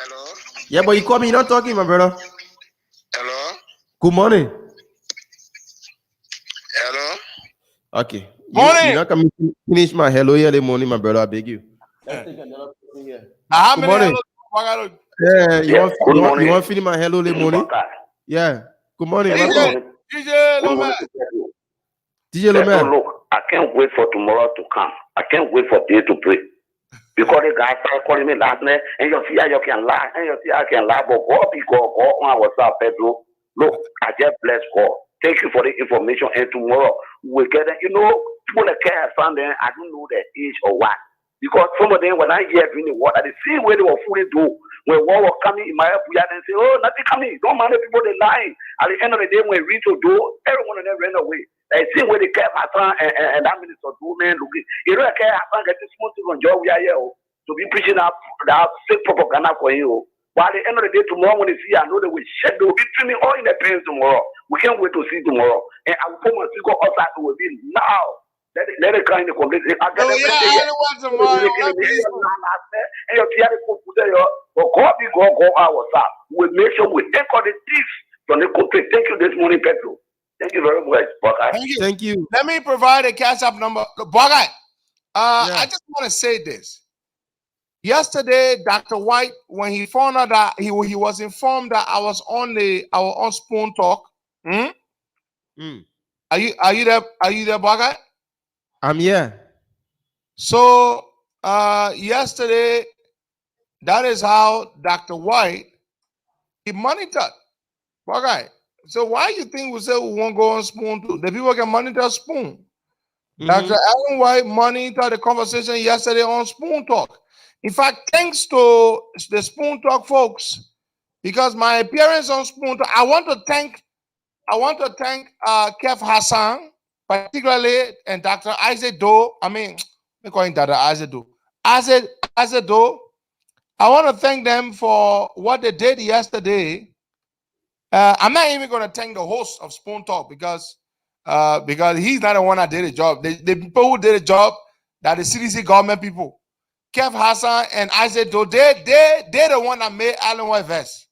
Hello. Yeah, but you call me, you're not talking, my brother. Hello. Good morning. Hello. Okay. Morning. You're not coming to finish my hello early morning, my brother. I beg you. Let's take another person here. How Good many morning. hellos? Yeah, you want morning. to finish my hello early morning? Yeah. Good morning. DJ Lomer. DJ Lomer. Look, I can't wait for tomorrow to come. I can't wait for day to break. Because the guy started calling me last night, and you see how you can lie, and you see how I can lie, but God be God on our WhatsApp, Pedro. Look, I just bless God. Thank you for the information, and tomorrow we'll get it. People that care found them, I don't know their age or what. Because some of them, when I hear drinking water, they see where they were fully do. When war was coming in my area, they say, oh, nothing coming. Don't mind the people, they lying. At the end of the day, when we reach to do, everyone of them ran away. They see where they kept Hassan and that minister do, man, looking. You know, I can't Hassan get this small thing on job we are here to be preaching that fake propaganda for you. But at the end of the day, tomorrow when they see, I know they will shed, they will be trimming all in their pants tomorrow. We can't wait to see tomorrow. And I will put my figure outside, it will be now. Let it come in the complete. I got I want tomorrow. And your theater go our WhatsApp. We make sure we take all the thieves from the country. Thank you this morning, Pedro. Thank you very much, Buckeye. Thank you. Let me provide a Cash App number. Buckeye, I just want to say this. Yesterday, Dr. White, when he found out that he was informed that I was on Spoon Talk. Are you there? Are you there, Buckeye? I'm here. So yesterday, that is how Dr. White he monitored. Buckeye. So why you think we say we won't go on Spoon too? The people can monitor Spoon. Dr. Alan White monitored the conversation yesterday on Spoon Talk. In fact, thanks to the Spoon Talk folks, because my appearance on Spoon Talk, I want to thank I want to thank Kev Hassan, particularly, and Dr. Isaac Doe. We call him Dr. Isaac Doe. Isaac Doe. I want to thank them for what they did yesterday. I'm not even going to thank the host of Spoon Talk because he's not the one that did the job. The people who did the job, that the CDC government people, Kev Hassan and Isaac Doe, they're the one that made Alan White vest.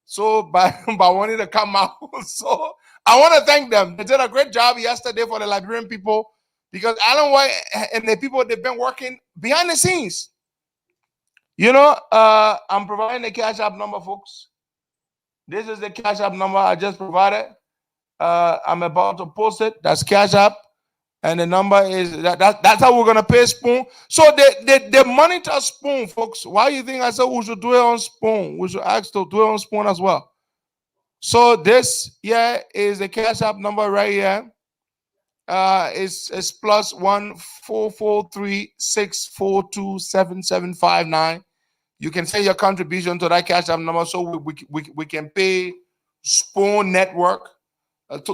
So by wanting to come out, so I want to thank them. They did a great job yesterday for the Liberian people because Alan White and the people, they've been working behind the scenes. You know, I'm providing the Cash App number, folks. This is the Cash App number I just provided. I'm about to post it. That's Cash App. And the number is that's how we're gonna pay Spoon. So they monitor Spoon, folks. Why do you think I said we should do it on Spoon? We should ask to do it on Spoon as well. So this is the Cash App number right here. It's +1 443 642 7759. You can send your contribution to that Cash App number so we can pay Spoon Network.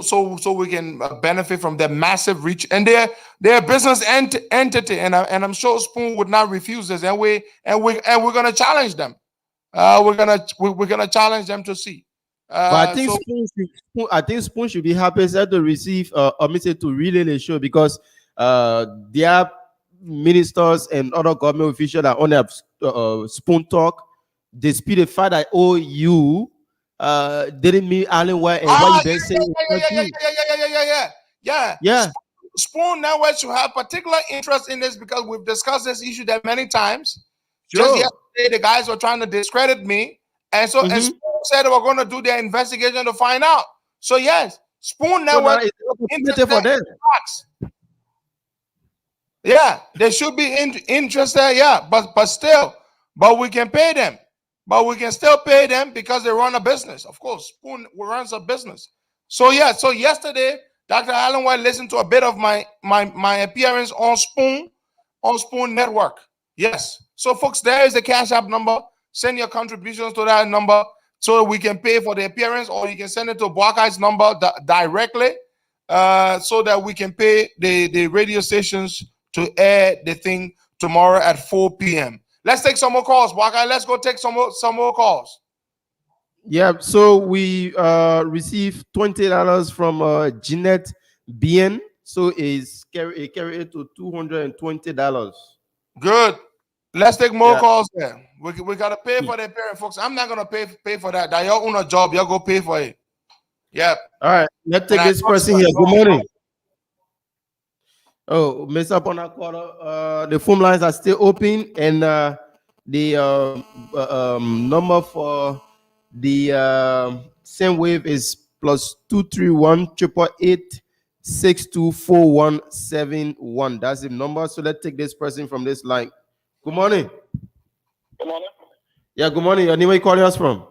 So we can benefit from their massive reach and their business entity, and I'm sure Spoon would not refuse this, and we're gonna challenge them. We're gonna challenge them to see. But I think Spoon should be happy to receive a message to relay the show because their ministers and other government officials that only have Spoon Talk dispute the fact that you didn't meet Alan White and what you been saying. Yeah. Spoon Network should have particular interest in this because we've discussed this issue that many times. Sure. Just yesterday, the guys were trying to discredit me, and so and Spoon said they were going to do their investigation to find out. So yes, Spoon Network is interested for them. Yeah, they should be interested. Yeah, but still, we can pay them. But we can still pay them because they run a business. Of course, Spoon runs a business. So yeah, so yesterday, Dr. Alan White listened to a bit of my appearance on Spoon Network. Yes. So folks, there is the Cash App number. Send your contributions to that number so we can pay for the appearance, or you can send it to Buckeye's number directly so that we can pay the radio stations to air the thing tomorrow at 4 p.m. Let's take some more calls, Buckeye. Let's go take some more calls. Yeah, so we received $20 from Jeanette Bien. So it's carry it to $220. Good. Let's take more calls there. We gotta pay for the appearance, folks. I'm not gonna pay for that. That y'all own a job, y'all go pay for it. Yeah. All right, let's take this person here. Good morning. Oh, Mr. Ponaquara, the phone lines are still open, and the number for the same wave is +231 888 624171. That's the number. So let's take this person from this line. Good morning. Good morning. Yeah, good morning. Your name, where you calling us from?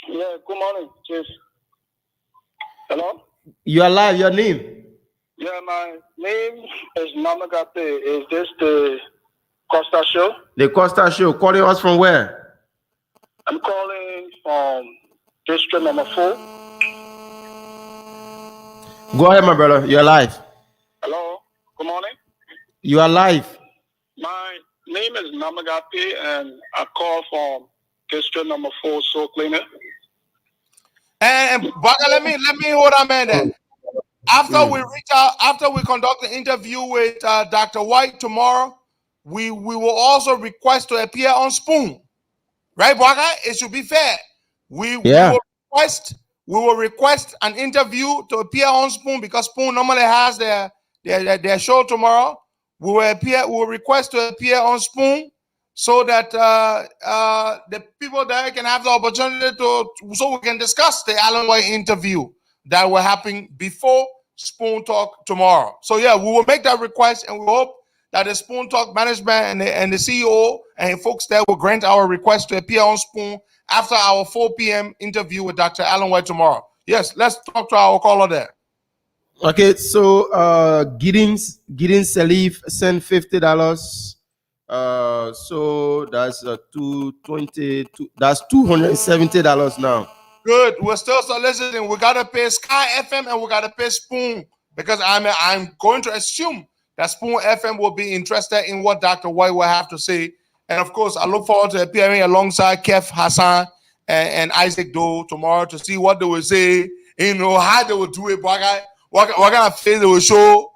Yeah, good morning. Cheers. Hello? You are live. Your name? Yeah, my name is Namagape. Is this the Costa Show? The Costa Show. Calling us from where? I'm calling from district number 4. Go ahead, my brother. You're live. Hello? Good morning. You are live. My name is Namagape, and I call from district number 4, Soul Cleaner. And Baga, let me hold on, man. After we reach out, after we conduct the interview with Dr. White tomorrow, we will also request to appear on Spoon, right, Baga? It should be fair. We will request an interview to appear on Spoon because Spoon normally has their show tomorrow. We will request to appear on Spoon so that the people there can have the opportunity so we can discuss the Alan White interview that will happen before Spoon Talk tomorrow. So yeah, we will make that request, and we hope that the Spoon Talk management and the CEO and folks there will grant our request to appear on Spoon after our 4 p.m. interview with Dr. Alan White tomorrow. Yes, let's talk to our caller there. Okay, so Giddings Salif sent $50. So that's $220. That's $270 now. Good. We're still soliciting. We gotta pay Sky FM and we gotta pay Spoon because I'm going to assume that Spoon FM will be interested in what Dr. White will have to say. And of course, I look forward to appearing alongside Kev Hassan and Isaac Doe tomorrow to see what they will say. You know how they will do it. What kind of face they will show.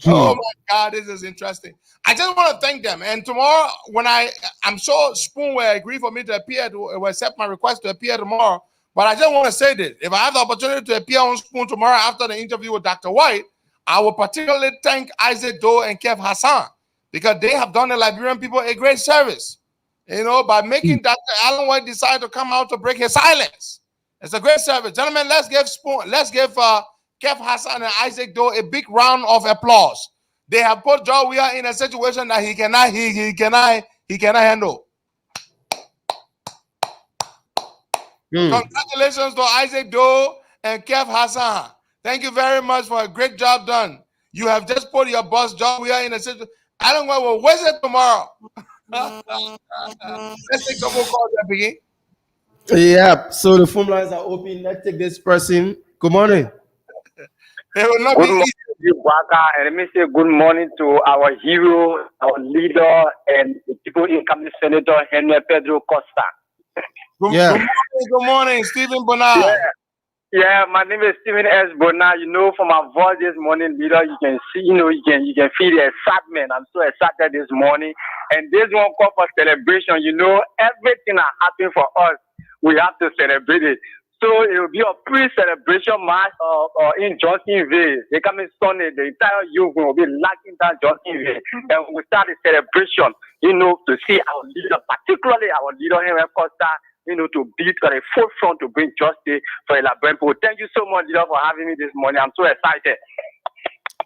Oh my God, this is interesting. I just want to thank them. And tomorrow, when I'm sure Spoon will agree for me to appear, will accept my request to appear tomorrow. But I just want to say this. If I have the opportunity to appear on Spoon tomorrow after the interview with Dr. White, I will particularly thank Isaac Doe and Kev Hassan because they have done the Liberian people a great service, you know, by making Dr. Alan White decide to come out to break his silence. It's a great service. Gentlemen, let's give Kev Hassan and Isaac Doe a big round of applause. They have put Joe Weah in a situation that he cannot handle. Congratulations to Isaac Doe and Kev Hassan. Thank you very much for a great job done. You have just put your boss Joe Weah in a situation. I don't know what was it tomorrow. Let's take a couple calls at the beginning. Yeah, so the phone lines are open. Let's take this person. Good morning. They will not Good be morning, easy. Waka, and let me say good morning to our hero, our leader, and the people incoming Senator Henry Pedro Costa. Good morning, Stephen Bernard. Yeah, my name is Stephen S. Bernard. You know, from my voice this morning, leader, you can see, you can feel the excitement. I'm so excited this morning, and this one call for celebration. You know, everything that happened for us, we have to celebrate it. So it will be a pre-celebration march in Johnsonville. They coming Sunday. The entire youth will be locking down Johnsonville, and we start the celebration. You know, to see our leader, particularly our leader Henry Costa, you know, to be at the forefront to bring justice for the Liberian people. Thank you so much, leader, for having me this morning. I'm so excited.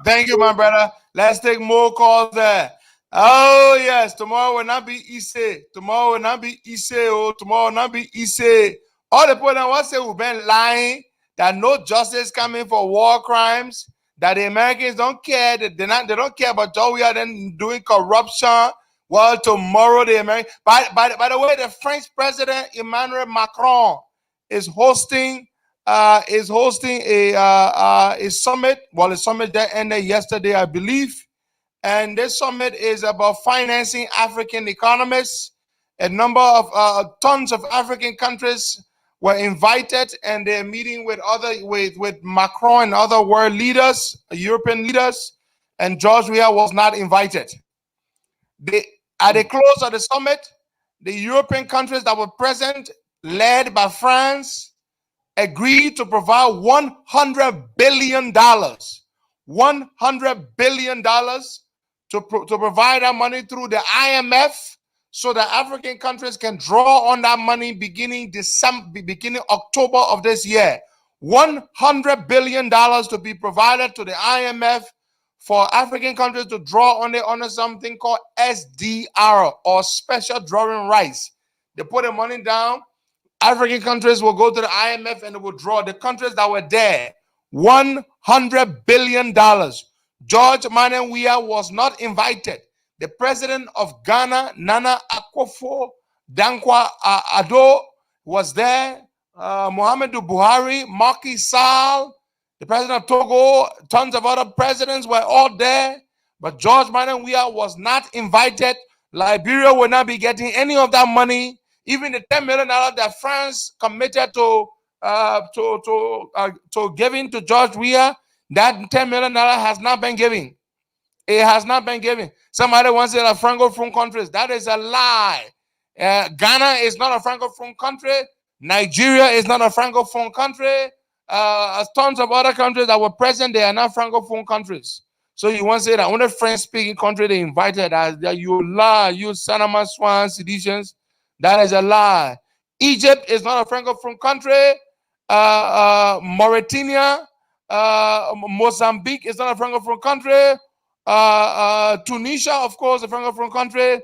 Thank you, my brother. Let's take more calls there. Oh yes, tomorrow will not be Ise. Tomorrow will not be Ise. Oh, tomorrow will not be Ise. All the people that want to say we've been lying, that no justice coming for war crimes, that the Americans don't care, that they don't care about Joe we are then doing corruption. Well, tomorrow the American by the way, the French President Emmanuel Macron is hosting a summit. Well, the summit that ended yesterday, I believe. And this summit is about financing African economists. A number of tons of African countries were invited, and they're meeting with Macron and other world leaders, European leaders, and George Weah was not invited. At the close of the summit, the European countries that were present, led by France, agreed to provide $100 billion. $100 billion to provide that money through the IMF so that African countries can draw on that money beginning October of this year. $100 billion to be provided to the IMF for African countries to draw on it under something called SDR, or special drawing rights. They put the money down. African countries will go to the IMF and they will draw. The countries that were there, $100 billion. George Manuel Weah was not invited. The president of Ghana, Nana Akufo-Addo Addo, was there. Muhammadu Buhari, Macky Sall, the president of Togo, tons of other presidents were all there. But George Manuel Weah was not invited. Liberia will not be getting any of that money. Even the $10 million that France committed to giving to George Weah, that $10 million has not been given. It has not been given. Somebody wants it a Francophone countries. That is a lie. Ghana is not a Francophone country. Nigeria is not a Francophone country. Tons of other countries that were present, they are not Francophone countries. So you want to say that only French-speaking country they invited that you lie, you Sanama Swan seditions. That is a lie. Egypt is not a Francophone country. Mauritania, Mozambique is not a Francophone country. Tunisia, of course, a Francophone country.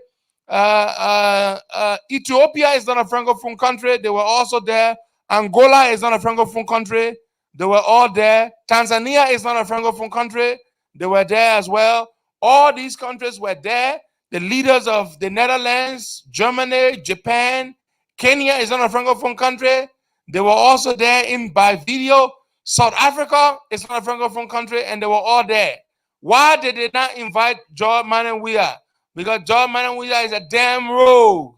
Ethiopia is not a Francophone country. They were also there. Angola is not a Francophone country. They were all there. Tanzania is not a Francophone country. They were there as well. All these countries were there. The leaders of the Netherlands, Germany, Japan, Kenya is not a francophone country. They were also there in by video. South Africa is not a francophone country, and they were all there. Why did they not invite George Mananwia? Because George Mananwia is a damn rogue.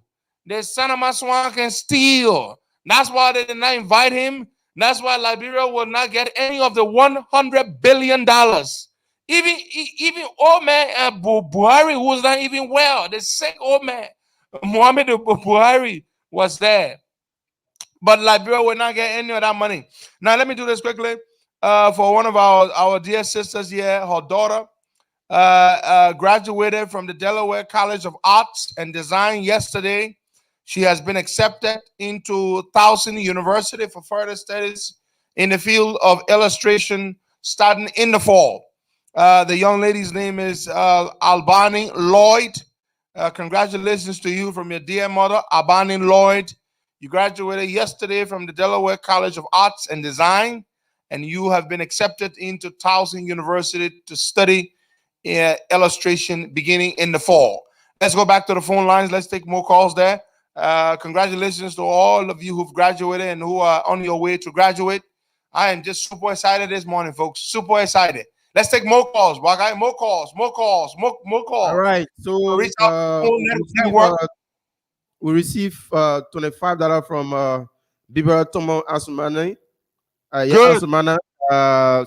The son of my swan can steal. That's why they did not invite him. That's why Liberia will not get any of the $100 billion. Even old man Buhari, who was not even well, the sick old man, Muhammad Buhari, was there. But Liberia will not get any of that money. Now, let me do this quickly. For one of our dear sisters here, her daughter graduated from the Delaware College of Arts and Design yesterday. She has been accepted into Towson University for further studies in the field of illustration starting in the fall. The young lady's name is Albani Lloyd. Congratulations to you from your dear mother, Albani Lloyd. You graduated yesterday from the Delaware College of Arts and Design, and you have been accepted into Towson University to study illustration beginning in the fall. Let's go back to the phone lines. Let's take more calls there. Congratulations to all of you who've graduated and who are on your way to graduate. I am just super excited this morning, folks. Super excited. Let's take more calls. More calls. All right. So reach out to the network. we receive $25 from Bibera Tomo Asumani. Good. Asumana.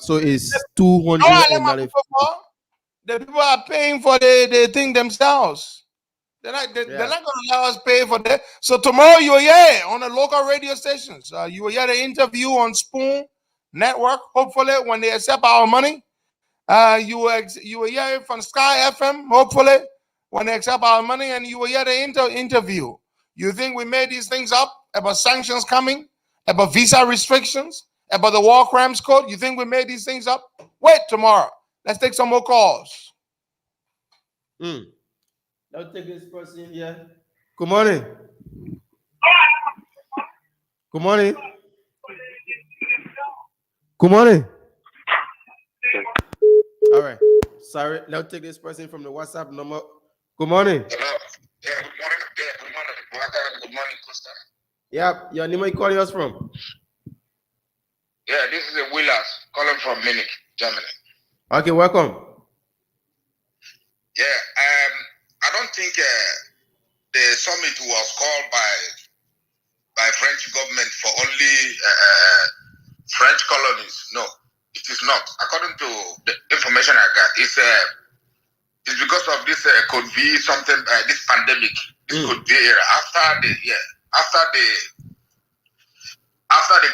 So it's 290. The people are paying for the thing themselves. They're not going to allow us pay for that. So tomorrow you are here on the local radio stations. You will hear the interview on Spoon Network. Hopefully, when they accept our money, you will hear it from Sky FM. Hopefully, when they accept our money, and you will hear the interview. You think we made these things up about sanctions coming, about visa restrictions, about the war crimes code? You think we made these things up? Wait tomorrow. Let's take some more calls. Let's take this person here. Good morning. Good morning. Good morning. All right. Sorry. Let's take this person from the WhatsApp number. Good morning. Hello. Yeah, good morning. Yeah, good morning. Good morning, Costa. Yeah, your name, where you calling us from? Yeah, this is a Willers calling from Munich, Germany. Okay, welcome. Yeah, I don't think the summit was called by French government for only French colonies. No, it is not. According to the information I got, it's because of this could be something this pandemic. This could be era after the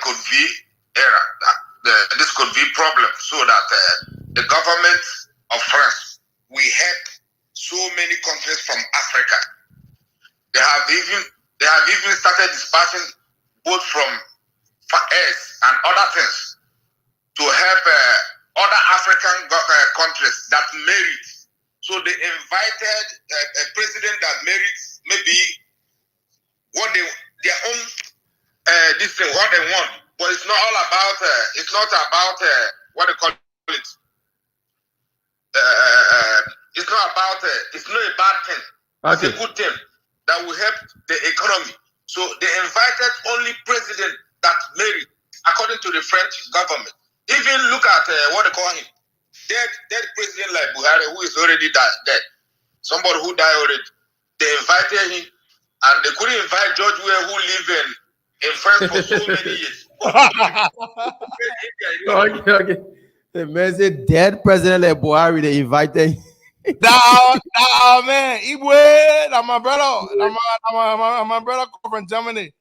COVID era. This could be problem, so that the government of France, we had so many countries from Africa. They have even started dispatching both from Far East and other things to help other African countries that merit. So they invited a president that merits maybe what their own this thing, what they want. But it's not all about. It's not about what they call it. It's not about. It's not a bad thing. Okay. It's a good thing that will help the economy. So they invited only president that merit, according to the French government. Even look at what they call him, dead president like Buhari, who is already dead. Somebody who died already. They invited him, and they couldn't invite George Weah, who lived in France for so many years. Okay. The man said dead president like Buhari, they invited. Nah, man, Ibwe, that's my brother. That's my brother come from Germany.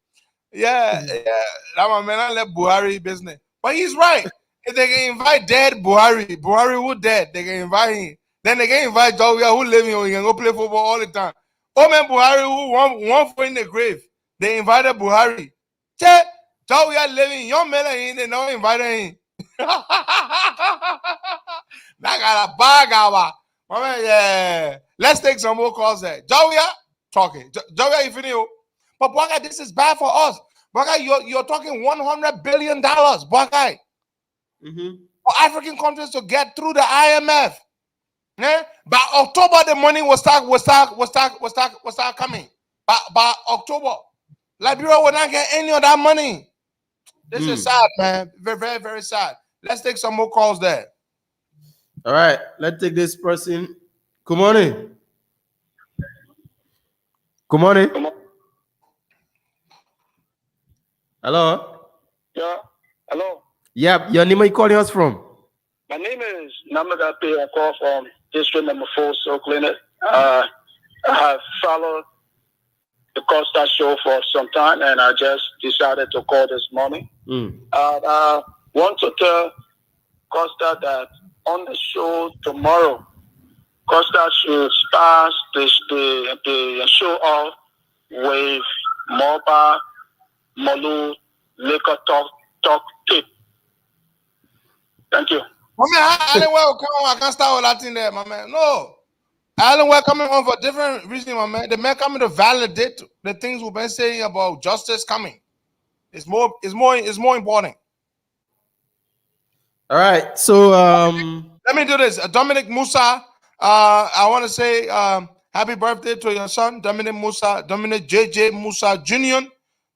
Yeah, that's my man. I left Buhari business, but he's right. If they can invite dead Buhari who dead, they can invite him. Then they can invite Jovia who living here. He can go play football all the time. Oh man, Buhari who one foot in the grave. They invited Buhari. Che, Jovia living young man, they don't invite him. That got a bag. Yeah. Let's take some more calls there. Jovia, talking. Jovia, if you knew. But Bwakai, this is bad for us. Bwakai, you're talking $100 billion, Bwakai. For African countries to get through the IMF. Yeah? By October, the money will start coming. By October. Liberia will not get any of that money. This is sad, man. Very, very, very sad. Let's take some more calls there. All right, let's take this person. Good morning. Good morning. Hello. Yeah. Hello. Yeah, your name, are you calling us from? My name is Namagape. I call from District Number 4, So Clinic. I have followed the Costa Show for some time, and I just decided to call this morning. I want to tell Costa that on the show tomorrow, Costa should start the show off with Moba Molu Liquor Talk Tip. Thank you. My man, Alan Well come on. I can't start with that thing there, my man. No. Alan Well coming on for different reasons, my man. The man coming to validate the things we've been saying about justice coming. It's more important. All right. So let me do this. Dominic Musa. I want to say happy birthday to your son, Dominic Musa, Dominic JJ Musa Jr.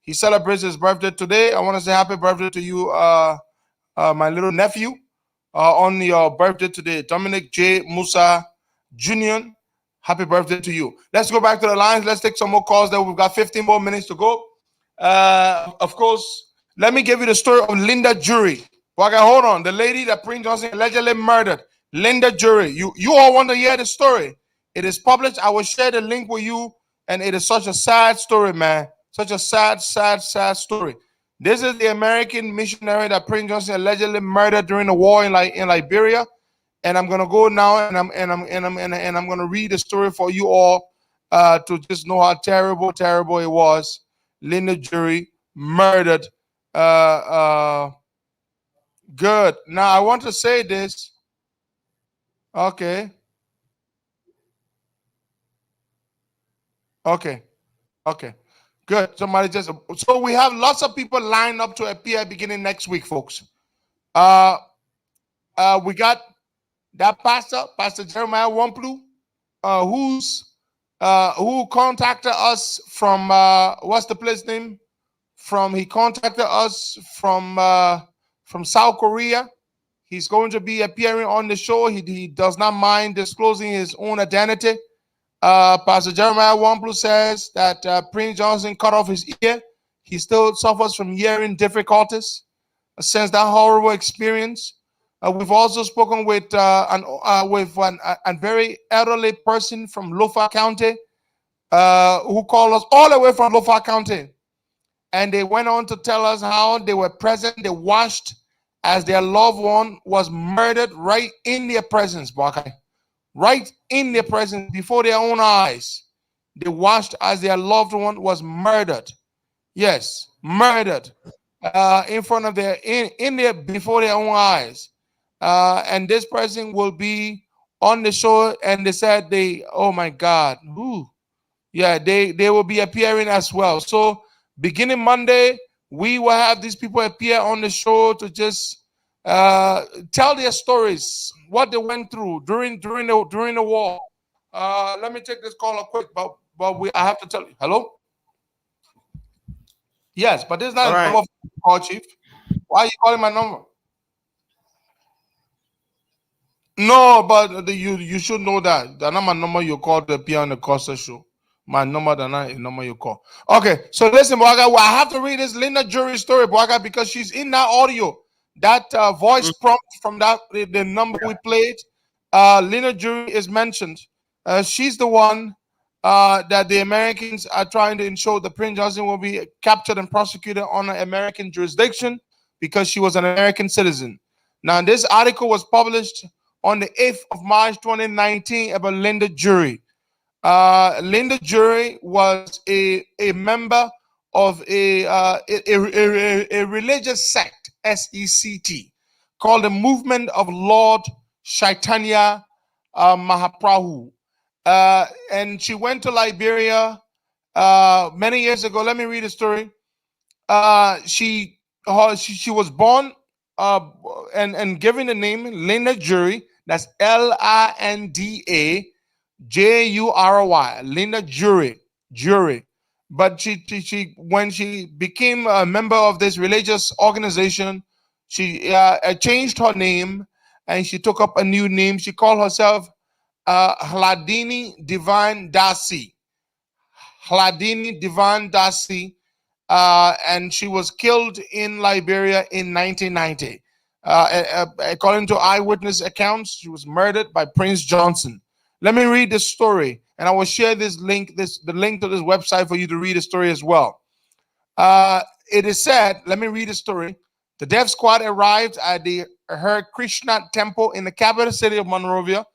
He celebrates his birthday today. I want to say happy birthday to you, my little nephew, on your birthday today, Dominic J. Musa Jr. Happy birthday to you. Let's go back to the lines. Let's take some more calls there. We've got 15 more minutes to go. Of course, let me give you the story of Linda Jury. Okay, hold on. The lady that Prince Johnson allegedly murdered, Linda Jury. You all want to hear the story. It is published. I will share the link with you. And it is such a sad story, man. Such a sad, sad, sad story. This is the American missionary that Prince Johnson allegedly murdered during the war in Liberia. And I'm gonna go now, and I'm gonna read the story for you all to just know how terrible, terrible it was. Linda Jury murdered. Good. Now I want to say this. Okay. Okay. Good. Somebody just so we have lots of people lined up to appear beginning next week, folks. We got that Pastor Jeremiah Wamplu, who contacted us from what's the place name? He contacted us from South Korea. He's going to be appearing on the show. He does not mind disclosing his own identity. Pastor Jeremiah Wamplu says that Prince Johnson cut off his ear. He still suffers from hearing difficulties since that horrible experience. We've also spoken with a very elderly person from Lofa County who called us all the way from Lofa County. And they went on to tell us how they were present. They watched as their loved one was murdered right in their presence, Bakai. Right in their presence, before their own eyes. They watched as their loved one was murdered. Yes, murdered in front of before their own eyes. And this person will be on the show, and they said oh my God. Ooh. Yeah, they will be appearing as well. So beginning Monday, we will have these people appear on the show to just tell their stories, what they went through during the war. Let me take this call quick, but I have to tell you. Hello? Yes, but this is not a number call, Chief. Why are you calling my number? No, but you should know that. That's not my number you call to appear on the Costa Show. My number, that's not a number you call. Okay, so listen, Boaga, I have to read this Linda Jury story, Boaga, because she's in that audio. That voice prompt from the number we played. Linda Jury is mentioned. She's the one that the Americans are trying to ensure the Prince Johnson will be captured and prosecuted on an American jurisdiction because she was an American citizen. Now, this article was published on the 8th of March 2019 about Linda Jury. Linda Jury was a member of a religious sect, SECT, called the Movement of Lord Chaitanya Mahaprabhu. And she went to Liberia many years ago. Let me read the story. She was born and given the name Linda Jury. That's Linda Jury. Linda Jury. But she when she became a member of this religious organization, she changed her name and she took up a new name. She called herself Hladini Divine Dasi. Hladini Divine Dasi, and she was killed in Liberia in 1990. According to eyewitness accounts, she was murdered by Prince Johnson. Let me read the story, and I will share this link, the link to this website for you to read the story as well. It is said, let me read the story. The death squad arrived at the Hare Krishna temple in the capital city of Monrovia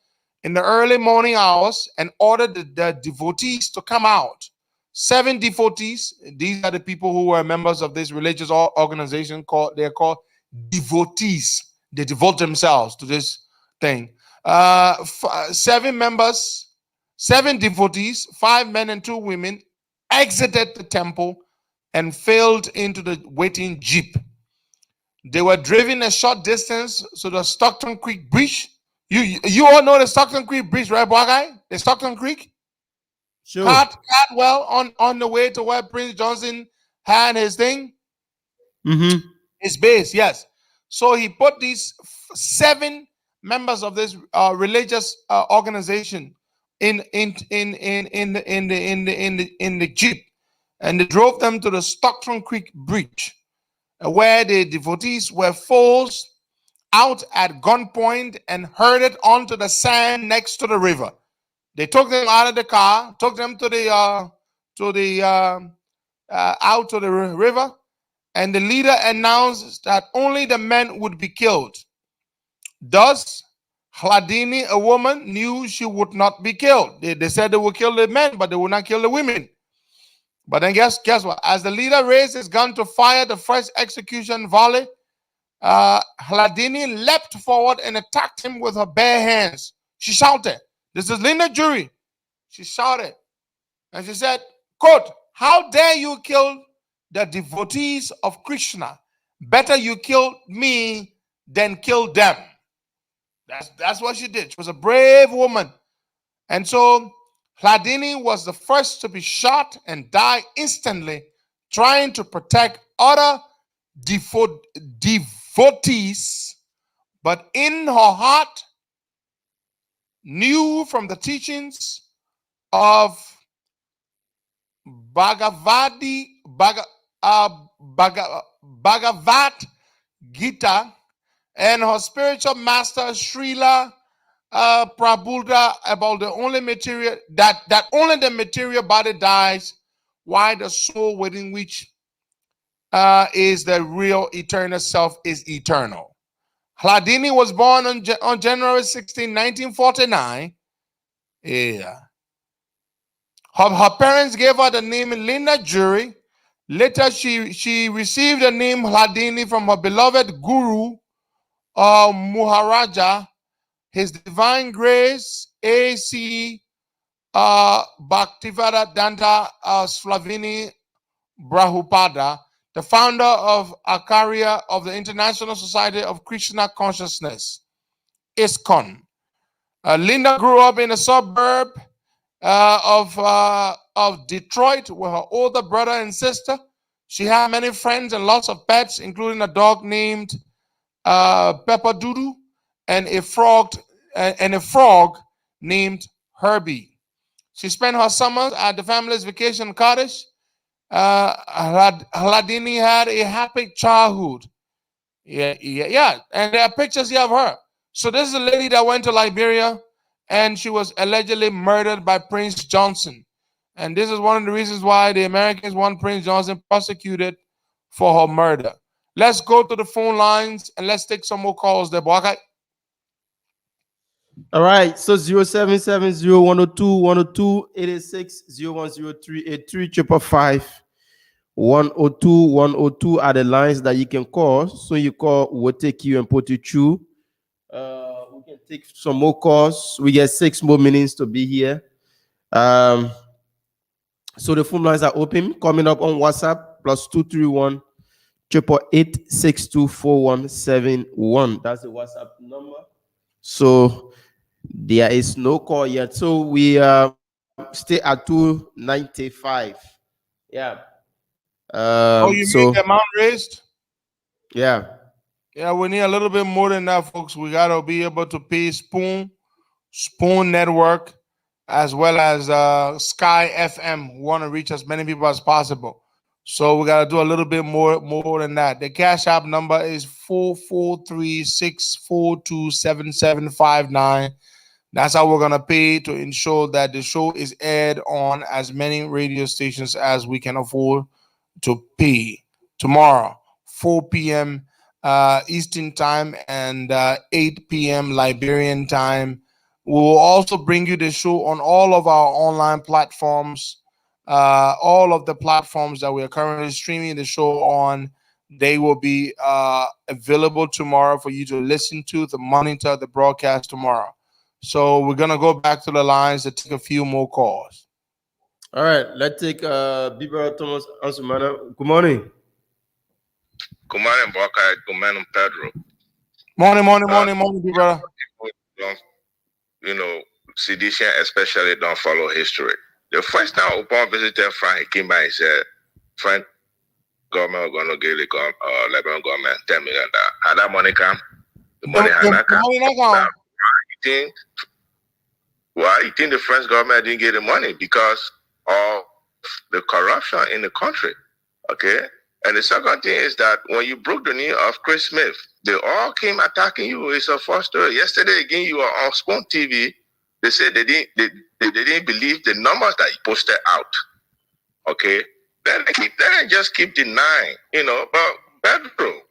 in the early morning hours and ordered the devotees to come out. 7 devotees, these are the people who were members of this religious organization, they're called devotees. They devote themselves to this thing. 7 members, 7 devotees, 5 men and 2 women exited the temple and failed into the waiting jeep. They were driven a short distance to the Stockton Creek Bridge. You all know the Stockton Creek Bridge, right, boy guy? The Stockton Creek? Sure. Cartwell on the way to where Prince Johnson had his thing. Mm-hmm. His base, yes. So he put these 7 members of this religious organization in the jeep, and they drove them to the Stockton Creek Bridge, where the devotees were forced out at gunpoint and herded onto the sand next to the river. They took them out of the car, took them to the out to the river, and the leader announced that only the men would be killed. Thus, Hladini, a woman, knew she would not be killed. They said they would kill the men, but they would not kill the women. But then guess what? As the leader raised his gun to fire the first execution volley, Hladini leapt forward and attacked him with her bare hands. She shouted, this is Linda Jury. She shouted, and she said, quote, how dare you kill the devotees of Krishna? Better you kill me than kill them. That's what she did. She was a brave woman. And so Hladini was the first to be shot and die instantly, trying to protect other devotees, but in her heart knew from the teachings of Bhagavad Gita and her spiritual master Srila Prabhupada about the only material that only the material body dies, while the soul within which is the real eternal self is eternal. Hladini was born on January 16, 1949. Yeah. Her parents gave her the name Linda Jury. Later, she received the name Hladini from her beloved guru, Maharaja, His Divine Grace, A.C. Bhaktivedanta Slavini Prabhupada, the founder of Acharya of the International Society of Krishna Consciousness, ISKCON. Linda grew up in a suburb of Detroit with her older brother and sister. She had many friends and lots of pets, including a dog named Pepper Doodoo and a frog named Herbie. She spent her summers at the family's vacation cottage. Hladini had a happy childhood. Yeah. And there are pictures here of her. So this is a lady that went to Liberia, and she was allegedly murdered by Prince Johnson. And this is one of the reasons why the Americans want Prince Johnson prosecuted for her murder. Let's go to the phone lines and let's take some more calls there, boy. Okay. All right, so 0770-102-102, 886-010-83-555-102-102 are the lines that you can call. So you call, we'll take you and put you through. We can take some more calls. We get 6 more minutes to be here. So the phone lines are open. Coming up on WhatsApp, +231 888-624-4171. That's the WhatsApp number. So there is no call yet. So we stay at 295. Yeah. You So need the amount raised? yeah. Yeah, we need a little bit more than that, folks. We gotta be able to pay Spoon Network, as well as Sky FM. We want to reach as many people as possible. So we gotta do a little bit more than that. The Cash App number is 443-642-7759. That's how we're gonna pay to ensure that the show is aired on as many radio stations as we can afford to pay. Tomorrow, 4 p.m. Eastern time and 8 p.m. Liberian time. We will also bring you the show on all of our online platforms, all of the platforms that we are currently streaming the show on. They will be available tomorrow for you to listen to monitor the broadcast tomorrow. So we're gonna go back to the lines to take a few more calls. All right, let's take Bieber Thomas Ansumana. Good morning. Good morning, Boca. Good morning, Pedro. Morning, big brother. Don't, sedition especially don't follow history. The first time upon visiting Frank, he came by and said, Frank, government are going to give the Lebanon government $10 million. How that money come? The money has not come. Why you think the French government didn't get the money? Because of the corruption in the country. Okay? And the second thing is that when you broke the knee of Chris Smith, they all came attacking you. It's a false story. Yesterday again, you were on Spoon TV. They said they didn't believe the numbers that he posted out. Okay? Then they just keep denying, But Pedro,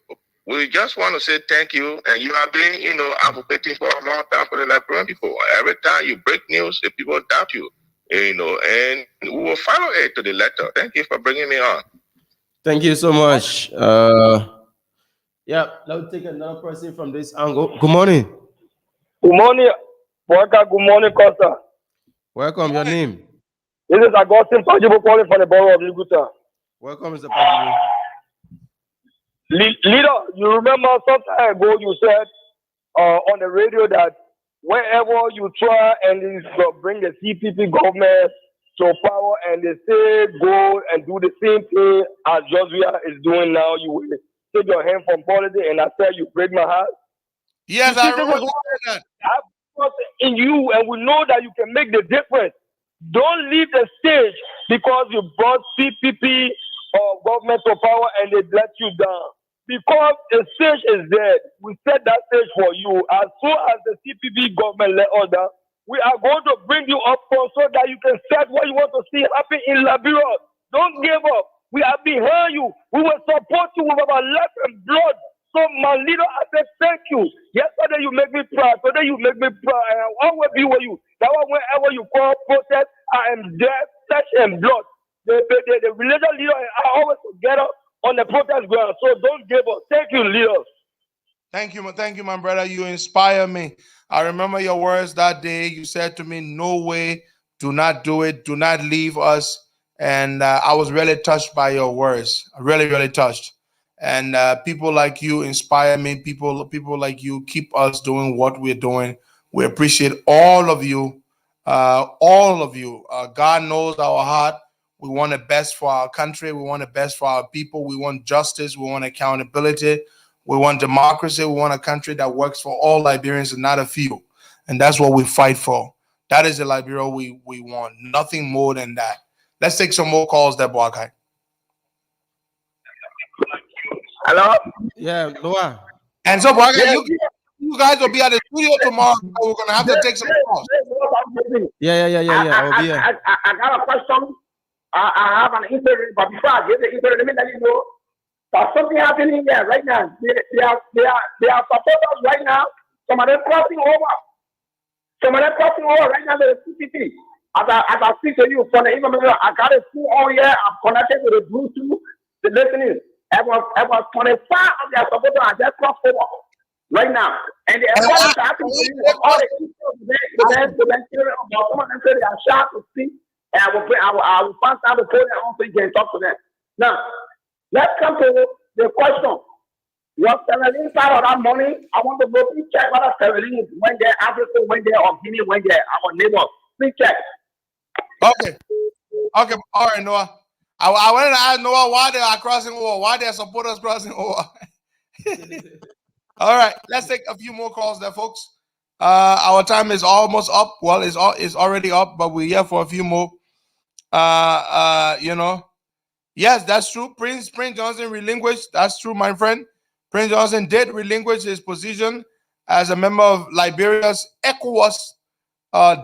we just want to say thank you. And you have been, advocating for a long time for the Liberian people. Every time you break news, the people doubt you, and we will follow it to the letter. Thank you for bringing me on. Thank you so much. Yeah, let's take another person from this angle. Good morning. Good morning, Walker. Good morning, Costa. Welcome. Your name? This is Augustine Pajibo calling from the borough of Liguta. Welcome, Mr. Pajibo. Leader, you remember some time ago you said on the radio that wherever you try and bring the CPP government to power and they say go and do the same thing as Joshua is doing now, you will take your hand from politics, and I said you break my heart. Yes, I remember that. In you, and we know that you can make the difference. Don't leave the stage because you brought CPP or government to power and they let you down. Because the stage is dead. We set that stage for you. As soon as the CPP government let us down, we are going to bring you up so that you can set what you want to see happen in Liberia. Don't give up. We are behind you. We will support you with our life and blood. So, my leader, I said thank you. Yesterday you make me proud. Today you make me proud. And I always be with you. That one, whenever you call protest, I am there, flesh and blood. The religious leader and I always together on the protest ground. So don't give up. Thank you, leaders. Thank you, my brother. You inspire me. I remember your words that day. You said to me, "No way, do not do it, do not leave us." And I was really touched by your words. Really, really touched. And people like you inspire me. People like you keep us doing what we're doing. We appreciate all of you. All of you. God knows our heart. We want the best for our country. We want the best for our people. We want justice. We want accountability. We want democracy. We want a country that works for all Liberians and not a few. And that's what we fight for. That is the Liberia we want. Nothing more than that. Let's take some more calls there, Boakai. Hello? Yeah, Noah. And so, Boakai, you guys will be at the studio tomorrow. We're going to have to take some calls. Yeah. I will be here. I got a question. I have an interview, but before I get the interview, let me let you know there's something happening here right now. They are supporters right now. Some of them crossing over. Right now. The CPT. As I speak to you from the information, I got a phone on here. I'm connected to the Bluetooth. The listening. About 25 of their supporters are just crossed over right now. And the important happening to you, all the issues, the children about some of them say they are shocked to see. And I will find out the phone and so you can talk to them. Now, let's come to the question. Was Caroline part of that money? I want to go please check whether Caroline went there, Africa went there, or Guinea went there. Our neighbors. Please check. Okay. All right, Noah. I wanted to ask Noah why they are crossing over, why their supporters crossing over. All right, let's take a few more calls there, folks. Our time is almost up. Well, it's already up, but we're here for a few more. You know, yes, that's true. Prince Johnson relinquished. That's true, my friend. Prince Johnson did relinquish his position as a member of Liberia's ECOWAS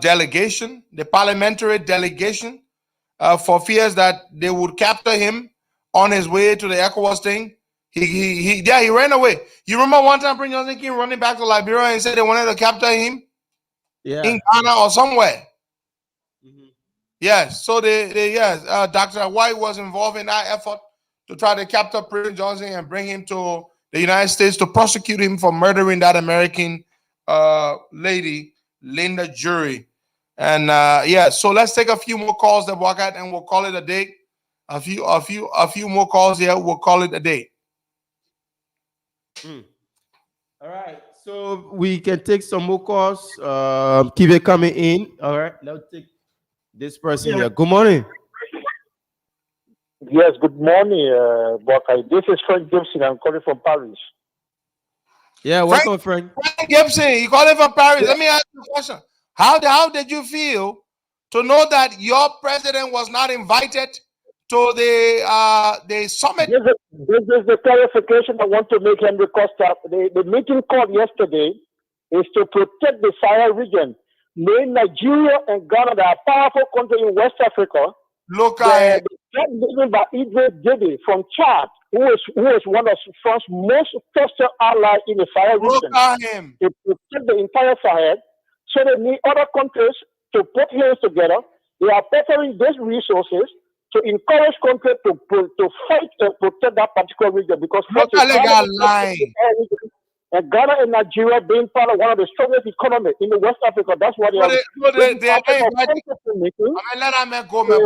delegation, the parliamentary delegation, for fears that they would capture him on his way to the ECOWAS thing. He ran away. You remember one time Prince Johnson came running back to Liberia and said they wanted to capture him in Ghana or somewhere. Yes, so Dr. White was involved in that effort to try to capture Prince Johnson and bring him to the United States to prosecute him for murdering that American lady, Linda Jury. And so let's take a few more calls that walk out and we'll call it a day. A few more calls here, we'll call it a day. All right, so we can take some more calls. Keep it coming in. All right, let's take this person here. Good morning. Yes, good morning, Bokai. This is Frank Gibson. I'm calling from Paris. Yeah, welcome, Frank. Frank Gibson, you calling from Paris. Let me ask you a question. How did you feel to know that your president was not invited to the summit? This is the clarification I want to make, Henry Costa. The meeting called yesterday is to protect the Sahel region. Knowing Nigeria and Ghana, they are powerful countries in West Africa. Look at given by Idris Deby from Chad, who is one of France's most trusted allies in the Sahel region. Look at him. To protect the entire Sahel. So they need other countries to put hands together. They are preparing these resources to encourage countries to fight and protect that particular region, because France is lying. And Ghana and Nigeria being part of one of the strongest economies in the West Africa. That's why they are. Let that man go, man.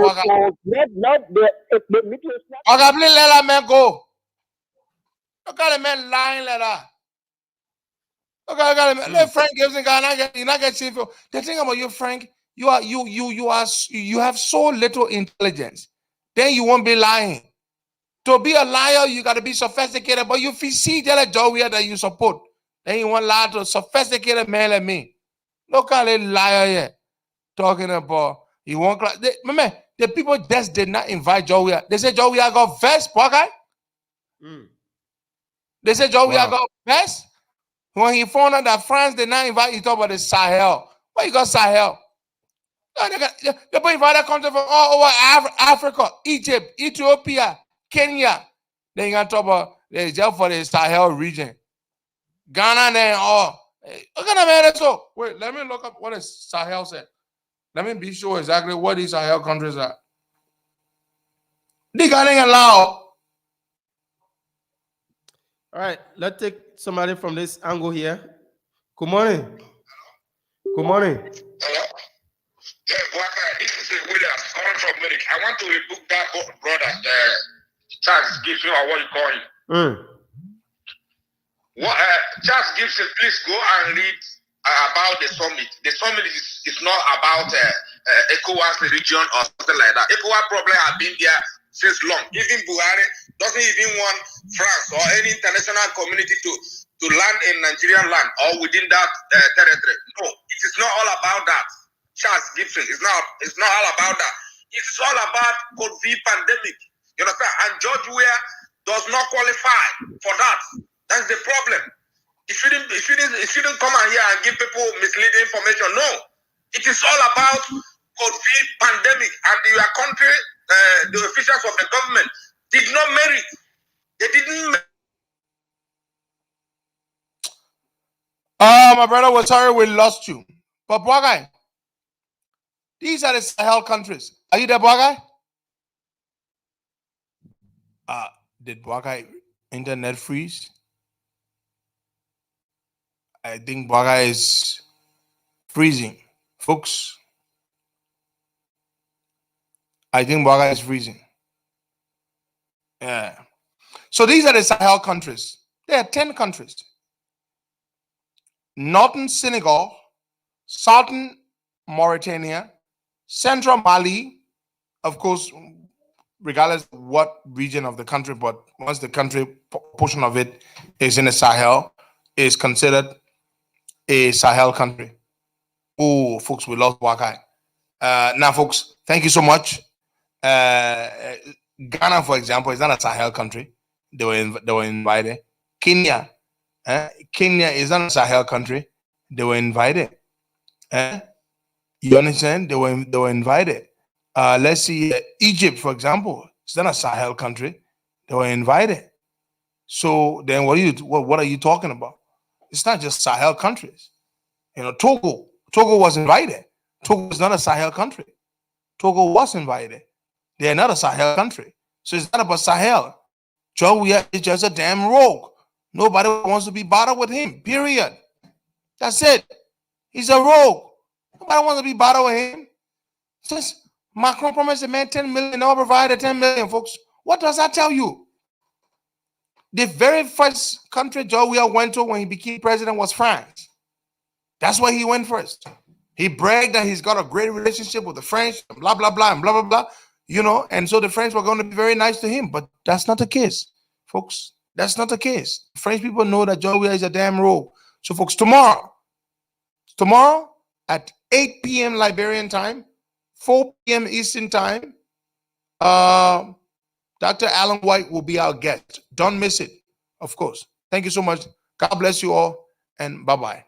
The meeting is not. Let that man go. Look at the man lying like that. Look at the man. Let Frank Gibson you not get chief. The thing about you, Frank, you have so little intelligence. Then you won't be lying. To be a liar, you got to be sophisticated. But if you see that Joey that you support, then you want to lie to a sophisticated man like me. Look at that liar here talking about you want. Remember, the people just did not invite Joey. They said Joey got vest, okay? They said Joey got vest. When he found out that France did not invite, he talked about the Sahel. Why you got Sahel? The people invited countries from all over Africa, Egypt, Ethiopia, Kenya. Then you got to talk about the just for the Sahel region. Ghana and all. Look at that, so wait, let me look up what is Sahel said. Let me be sure exactly what these Sahel countries are. They got to allow. All right, let's take somebody from this angle here. Good morning. Good morning. Hello? Yeah, this is Williams calling from Munich. I want to rebook that brother, Charles Gibson, or what you call him. Charles Gibson, please go and read about the summit. The summit is not about ECOWAS region or something like that. ECOWAS problem has been there since long. Even Buhari doesn't even want France or any international community to land in Nigerian land or within that territory. No, it is not all about that. Charles Gibson, it's not all about that. It's all about COVID pandemic. You understand? And George Weah does not qualify for that. That's the problem. It shouldn't come out here and give people misleading information. No, it is all about COVID pandemic, and your country, the officials of the government did not merit. They didn't. My brother, we're sorry we lost you. But Bwagai, these are the Sahel countries. Are you there, Bwagai? Did Bwagai internet freeze? I think Bwagai is freezing, folks. I think Bwagai is freezing. Yeah. So these are the Sahel countries. There are 10 countries. Northern Senegal, Southern Mauritania, Central Mali, of course, regardless of what region of the country, but once the country portion of it is in the Sahel, is considered a Sahel country. Oh, folks, we lost Wakai. Now, folks, thank you so much. Ghana, for example, is not a Sahel country. They were invited. Kenya is not a Sahel country. They were invited. You understand? They were invited. Let's see, Egypt, for example, it's not a Sahel country. They were invited. So then, what are you talking about? It's not just Sahel countries. You know, Togo was invited. Togo is not a Sahel country. Togo was invited. They are not a Sahel country. So it's not about Sahel. Joe is just a damn rogue. Nobody wants to be bothered with him, period. That's it. He's a rogue. Nobody wants to be bothered with him. Since Macron promised the man 10 million, now provided 10 million, folks. What does that tell you? The very first country Joe went to when he became president was France. That's why he went first. He bragged that he's got a great relationship with the French, blah, blah, blah, and blah, blah, blah. You know, and so the French were going to be very nice to him. But that's not the case, folks. That's not the case. French people know that Joe is a damn rogue. So, folks, tomorrow at 8 p.m. Liberian time, 4 p.m. Eastern time, Dr. Alan White will be our guest. Don't miss it, of course. Thank you so much. God bless you all, and bye-bye.